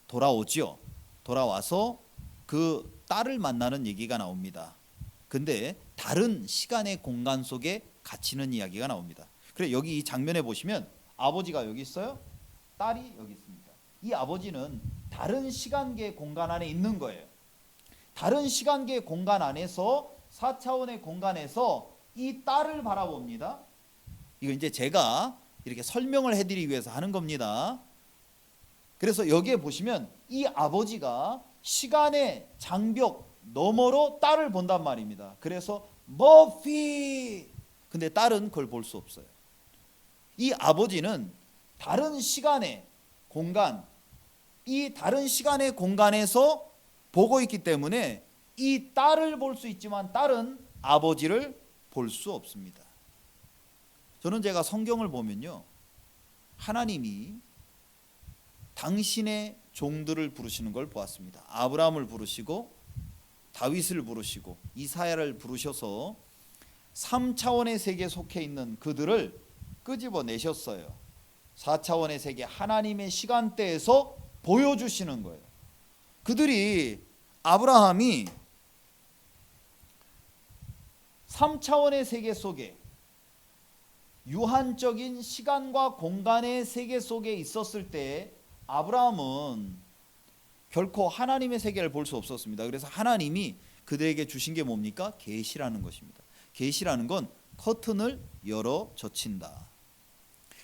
돌아오죠. 돌아와서 그 딸을 만나는 얘기가 나옵니다. 근데 다른 시간의 공간 속에 갇히는 이야기가 나옵니다. 그래, 여기 이 장면에 보시면 아버지가 여기 있어요. 딸이 여기 있습니다. 이 아버지는 다른 시간계 공간 안에 있는 거예요. 다른 시간계 공간 안에서 4차원의 공간에서 이 딸을 바라봅니다. 이거 이제 제가 이렇게 설명을 해드리기 위해서 하는 겁니다. 그래서 여기에 보시면 이 아버지가 시간의 장벽 너머로 딸을 본단 말입니다. 그래서 머피! 근데 딸은 그걸 볼 수 없어요. 이 아버지는 다른 시간의 공간, 이 다른 시간의 공간에서 보고 있기 때문에 이 딸을 볼 수 있지만 딸은 아버지를 볼 수 없습니다. 저는 제가 성경을 보면요, 하나님이 당신의 종들을 부르시는 걸 보았습니다. 아브라함을 부르시고 다윗을 부르시고 이사야를 부르셔서 3차원의 세계에 속해 있는 그들을 끄집어내셨어요. 4차원의 세계, 하나님의 시간대에서 보여주시는 거예요. 그들이, 아브라함이 3차원의 세계 속에, 유한적인 시간과 공간의 세계 속에 있었을 때 아브라함은 결코 하나님의 세계를 볼 수 없었습니다. 그래서 하나님이 그들에게 주신 게 뭡니까? 계시라는 것입니다. 계시라는 건 커튼을 열어 젖힌다.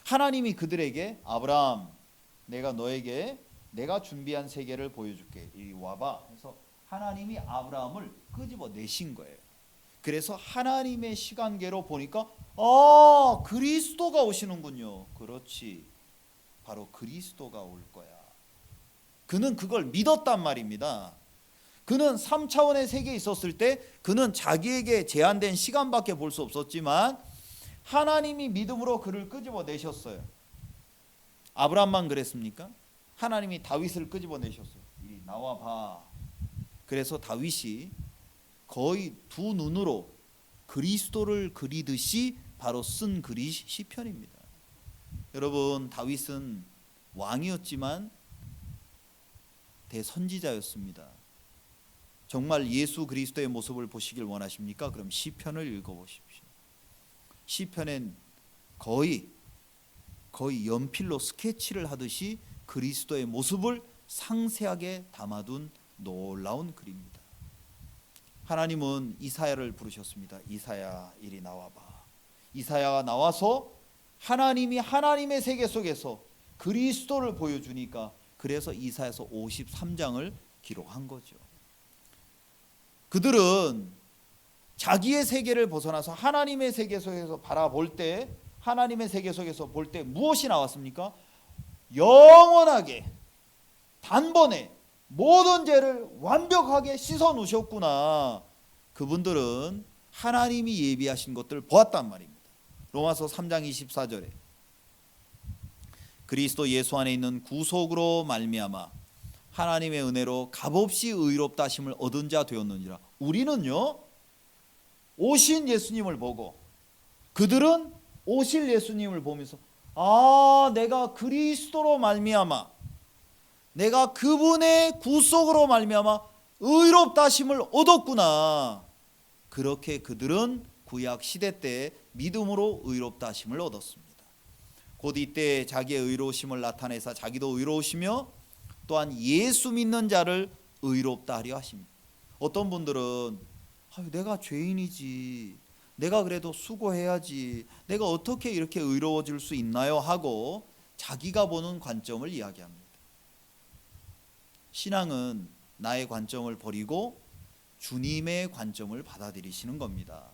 하나님이 그들에게, 아브라함, 내가 너에게 내가 준비한 세계를 보여줄게, 이리 와봐. 그래서 하나님이 아브라함을 끄집어내신 거예요. 그래서 하나님의 시간계로 보니까 그리스도가 오시는군요. 그렇지, 바로 그리스도가 올 거야. 그는 그걸 믿었단 말입니다. 그는 3차원의 세계에 있었을 때 그는 자기에게 제한된 시간밖에 볼 수 없었지만 하나님이 믿음으로 그를 끄집어내셨어요. 아브라함만 그랬습니까? 하나님이 다윗을 끄집어내셨어요. 이리 나와 봐. 그래서 다윗이 거의 두 눈으로 그리스도를 그리듯이 바로 쓴 글이 시편입니다. 여러분, 다윗은 왕이었지만 대선지자였습니다. 정말 예수 그리스도의 모습을 보시길 원하십니까? 그럼 시편을 읽어보십시오. 시편엔 거의 연필로 스케치를 하듯이 그리스도의 모습을 상세하게 담아둔 놀라운 글입니다. 하나님은 이사야를 부르셨습니다. 이사야, 이리 나와봐. 이사야가 나와서 하나님이 하나님의 세계 속에서 그리스도를 보여주니까, 그래서 이사야서 53장을 기록한 거죠. 그들은 자기의 세계를 벗어나서 하나님의 세계 속에서 바라볼 때, 하나님의 세계 속에서 볼 때 무엇이 나왔습니까? 영원하게 단번에 모든 죄를 완벽하게 씻어 놓으셨구나. 그분들은 하나님이 예비하신 것들을 보았단 말입니다. 로마서 3장 24절에 그리스도 예수 안에 있는 구속으로 말미암아 하나님의 은혜로 값없이 의롭다 하심을 얻은 자 되었느니라. 우리는요, 오신 예수님을 보고, 그들은 오실 예수님을 보면서 내가 그리스도로 말미암아, 내가 그분의 구속으로 말미암아 의롭다 하심을 얻었구나. 그렇게 그들은 구약 시대 때 믿음으로 의롭다 하심을 얻었습니다. 곧 이때 자기의 의로우심을 나타내사 자기도 의로우시며 또한 예수 믿는 자를 의롭다 하려 하십니다. 어떤 분들은 내가 죄인이지, 내가 그래도 수고해야지, 내가 어떻게 이렇게 의로워질 수 있나요? 하고 자기가 보는 관점을 이야기합니다. 신앙은 나의 관점을 버리고 주님의 관점을 받아들이시는 겁니다.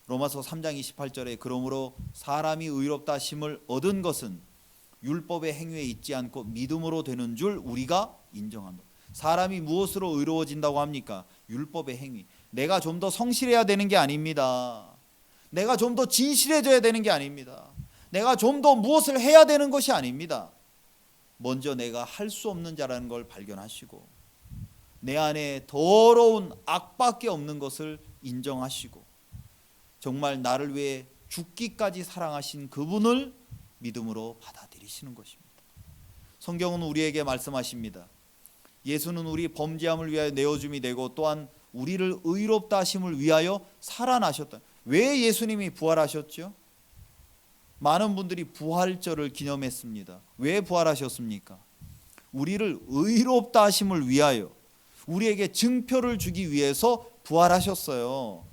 로마서 3장 28절에 그러므로 사람이 의롭다 하심을 얻은 것은 율법의 행위에 있지 않고 믿음으로 되는 줄 우리가 인정합니다. 사람이 무엇으로 의로워진다고 합니까? 율법의 행위. 내가 좀 더 성실해야 되는 게 아닙니다. 내가 좀 더 진실해져야 되는 게 아닙니다. 내가 좀 더 무엇을 해야 되는 것이 아닙니다. 먼저 내가 할 수 없는 자라는 걸 발견하시고 내 안에 더러운 악밖에 없는 것을 인정하시고 정말 나를 위해 죽기까지 사랑하신 그분을 믿음으로 받아들이시는 것입니다. 성경은 우리에게 말씀하십니다. 예수는 우리 범죄함을 위하여 내어줌이 되고 또한 우리를 의롭다 하심을 위하여 살아나셨다. 왜 예수님이 부활하셨죠? 많은 분들이 부활절을 기념했습니다. 왜 부활하셨습니까? 우리를 의롭다 하심을 위하여, 우리에게 증표를 주기 위해서 부활하셨어요.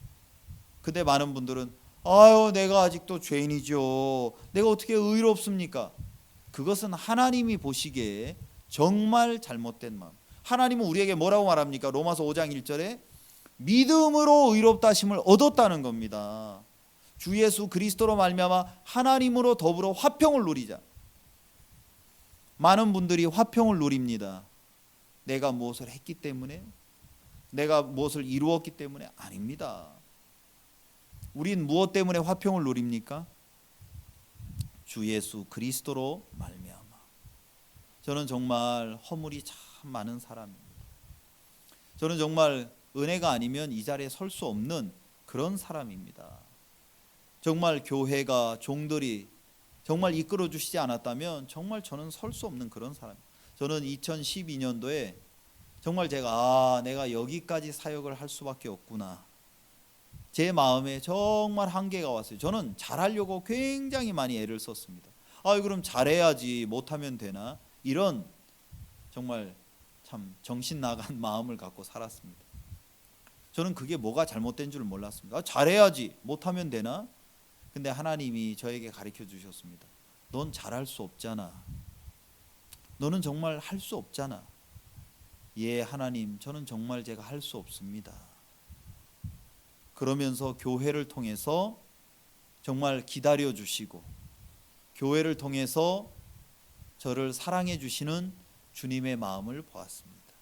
근데 많은 분들은 내가 아직도 죄인이죠, 내가 어떻게 의롭습니까? 그것은 하나님이 보시기에 정말 잘못된 마음. 하나님은 우리에게 뭐라고 말합니까? 로마서 5장 1절에 믿음으로 의롭다 하심을 얻었다는 겁니다. 주 예수 그리스도로 말미암아 하나님으로 더불어 화평을 누리자. 많은 분들이 화평을 누립니다. 내가 무엇을 했기 때문에, 내가 무엇을 이루었기 때문에 아닙니다. 우린 무엇 때문에 화평을 누립니까? 주 예수 그리스도로 말미암아. 저는 정말 허물이 참 많은 사람입니다. 저는 정말 은혜가 아니면 이 자리에 설 수 없는 그런 사람입니다. 정말 교회가, 종들이 정말 이끌어 주시지 않았다면 정말 저는 설 수 없는 그런 사람입니다. 저는 2012년도에 정말 내가 여기까지 사역을 할 수밖에 없구나, 제 마음에 정말 한계가 왔어요. 저는 잘하려고 굉장히 많이 애를 썼습니다. 그럼 잘해야지, 못하면 되나, 이런 정말 참 정신 나간 마음을 갖고 살았습니다. 저는 그게 뭐가 잘못된 줄 몰랐습니다. 잘해야지, 못하면 되나? 근데 하나님이 저에게 가르쳐 주셨습니다. 넌 잘할 수 없잖아. 너는 정말 할 수 없잖아. 예, 하나님, 저는 정말 제가 할 수 없습니다. 그러면서 교회를 통해서 정말 기다려 주시고, 교회를 통해서 저를 사랑해 주시는 주님의 마음을 보았습니다.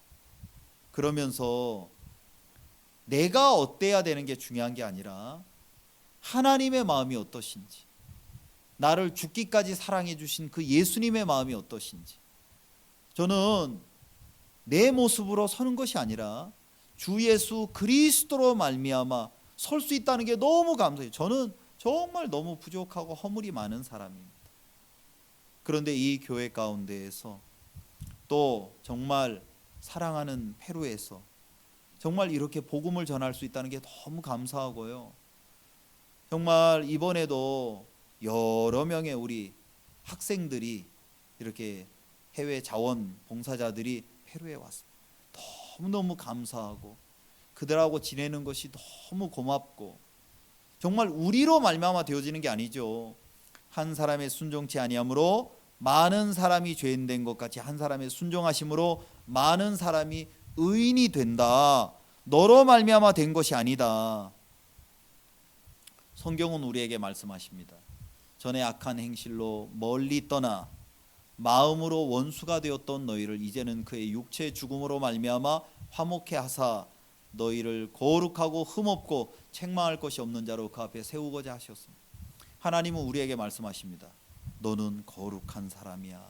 그러면서 내가 어때야 되는 게 중요한 게 아니라 하나님의 마음이 어떠신지, 나를 죽기까지 사랑해 주신 그 예수님의 마음이 어떠신지, 저는 내 모습으로 서는 것이 아니라 주 예수 그리스도로 말미암아 설 수 있다는 게 너무 감사해요. 저는 정말 너무 부족하고 허물이 많은 사람입니다. 그런데 이 교회 가운데에서, 또 정말 사랑하는 페루에서 정말 이렇게 복음을 전할 수 있다는 게 너무 감사하고요. 정말 이번에도 여러 명의 우리 학생들이, 이렇게 해외 자원 봉사자들이 페루에 왔습니다. 너무너무 감사하고 그들하고 지내는 것이 너무 고맙고, 정말 우리로 말미암아 되어지는 게 아니죠. 한 사람의 순종치 아니함으로 많은 사람이 죄인 된 것 같이 한 사람의 순종하심으로 많은 사람이 의인이 된다. 너로 말미암아 된 것이 아니다. 성경은 우리에게 말씀하십니다. 전에 악한 행실로 멀리 떠나 마음으로 원수가 되었던 너희를 이제는 그의 육체의 죽음으로 말미암아 화목해 하사 너희를 거룩하고 흠없고 책망할 것이 없는 자로 그 앞에 세우고자 하셨습니다. 하나님은 우리에게 말씀하십니다. 너는 거룩한 사람이야.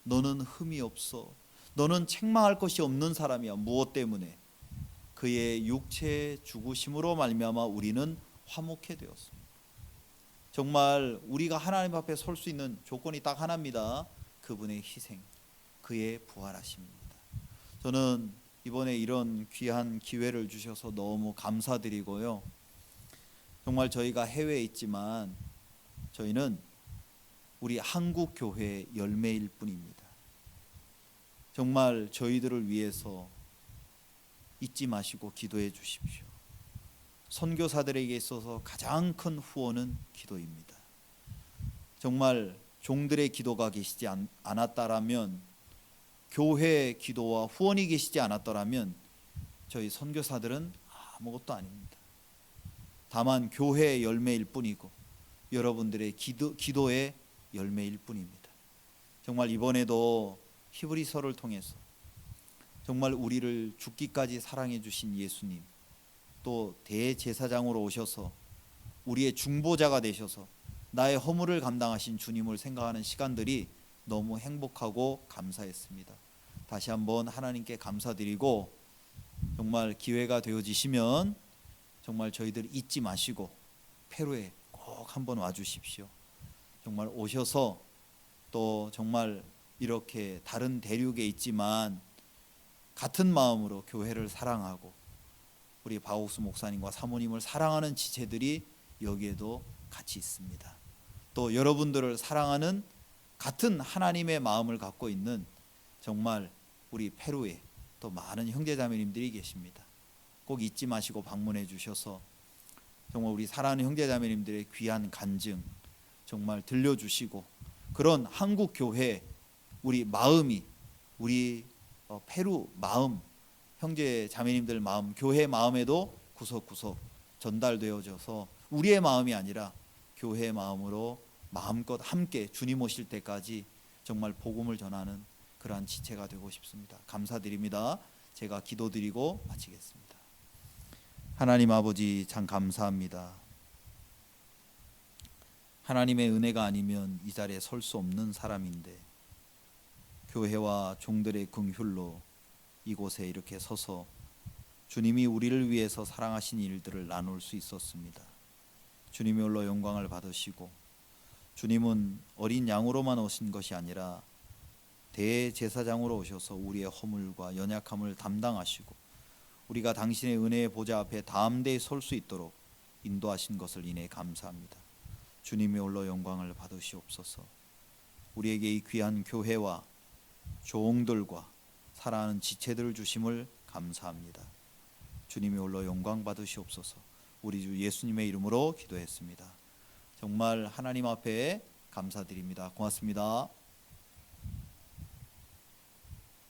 너는 흠이 없어. 너는 책망할 것이 없는 사람이야. 무엇 때문에? 그의 육체의 죽으심으로 말미암아 우리는 화목해 되었습니다. 정말 우리가 하나님 앞에 설 수 있는 조건이 딱 하나입니다. 그분의 희생, 그의 부활하심입니다. 저는 이번에 이런 귀한 기회를 주셔서 너무 감사드리고요. 정말 저희가 해외에 있지만 저희는 우리 한국 교회의 열매일 뿐입니다. 정말 저희들을 위해서 잊지 마시고 기도해 주십시오. 선교사들에게 있어서 가장 큰 후원은 기도입니다. 정말 종들의 기도가 계시지 않았다라면, 교회의 기도와 후원이 계시지 않았더라면 저희 선교사들은 아무것도 아닙니다. 다만 교회의 열매일 뿐이고 여러분들의 기도의 열매일 뿐입니다. 정말 이번에도 히브리서를 통해서 정말 우리를 죽기까지 사랑해 주신 예수님, 또 대제사장으로 오셔서 우리의 중보자가 되셔서 나의 허물을 감당하신 주님을 생각하는 시간들이 너무 행복하고 감사했습니다. 다시 한번 하나님께 감사드리고, 정말 기회가 되어지시면 정말 저희들 잊지 마시고 페루에 꼭 한번 와주십시오. 정말 오셔서 또 정말 이렇게 다른 대륙에 있지만 같은 마음으로 교회를 사랑하고 우리 박옥수 목사님과 사모님을 사랑하는 지체들이 여기에도 같이 있습니다. 또 여러분들을 사랑하는 같은 하나님의 마음을 갖고 있는 정말 우리 페루에 또 많은 형제자매님들이 계십니다. 꼭 잊지 마시고 방문해 주셔서 정말 우리 사랑하는 형제자매님들의 귀한 간증 정말 들려주시고, 그런 한국 교회 우리 마음이, 우리 페루 마음, 형제 자매님들 마음, 교회 마음에도 구석구석 전달되어져서 우리의 마음이 아니라 교회의 마음으로 마음껏 함께 주님 오실 때까지 정말 복음을 전하는 그러한 지체가 되고 싶습니다. 감사드립니다. 제가 기도드리고 마치겠습니다. 하나님 아버지, 참 감사합니다. 하나님의 은혜가 아니면 이 자리에 설 수 없는 사람인데 교회와 종들의 긍휼로 이곳에 이렇게 서서 주님이 우리를 위해서 사랑하신 일들을 나눌 수 있었습니다. 주님이 홀로 영광을 받으시고, 주님은 어린 양으로만 오신 것이 아니라 대제사장으로 오셔서 우리의 허물과 연약함을 담당하시고 우리가 당신의 은혜의 보좌 앞에 담대히 설 수 있도록 인도하신 것을 인해 감사합니다. 주님이 홀로 영광을 받으시옵소서. 우리에게 이 귀한 교회와 종들과 사랑하는 지체들을 주심을 감사합니다. 주님이 홀로 영광 받으시옵소서. 우리 주 예수님의 이름으로 기도했습니다. 정말 하나님 앞에 감사드립니다. 고맙습니다.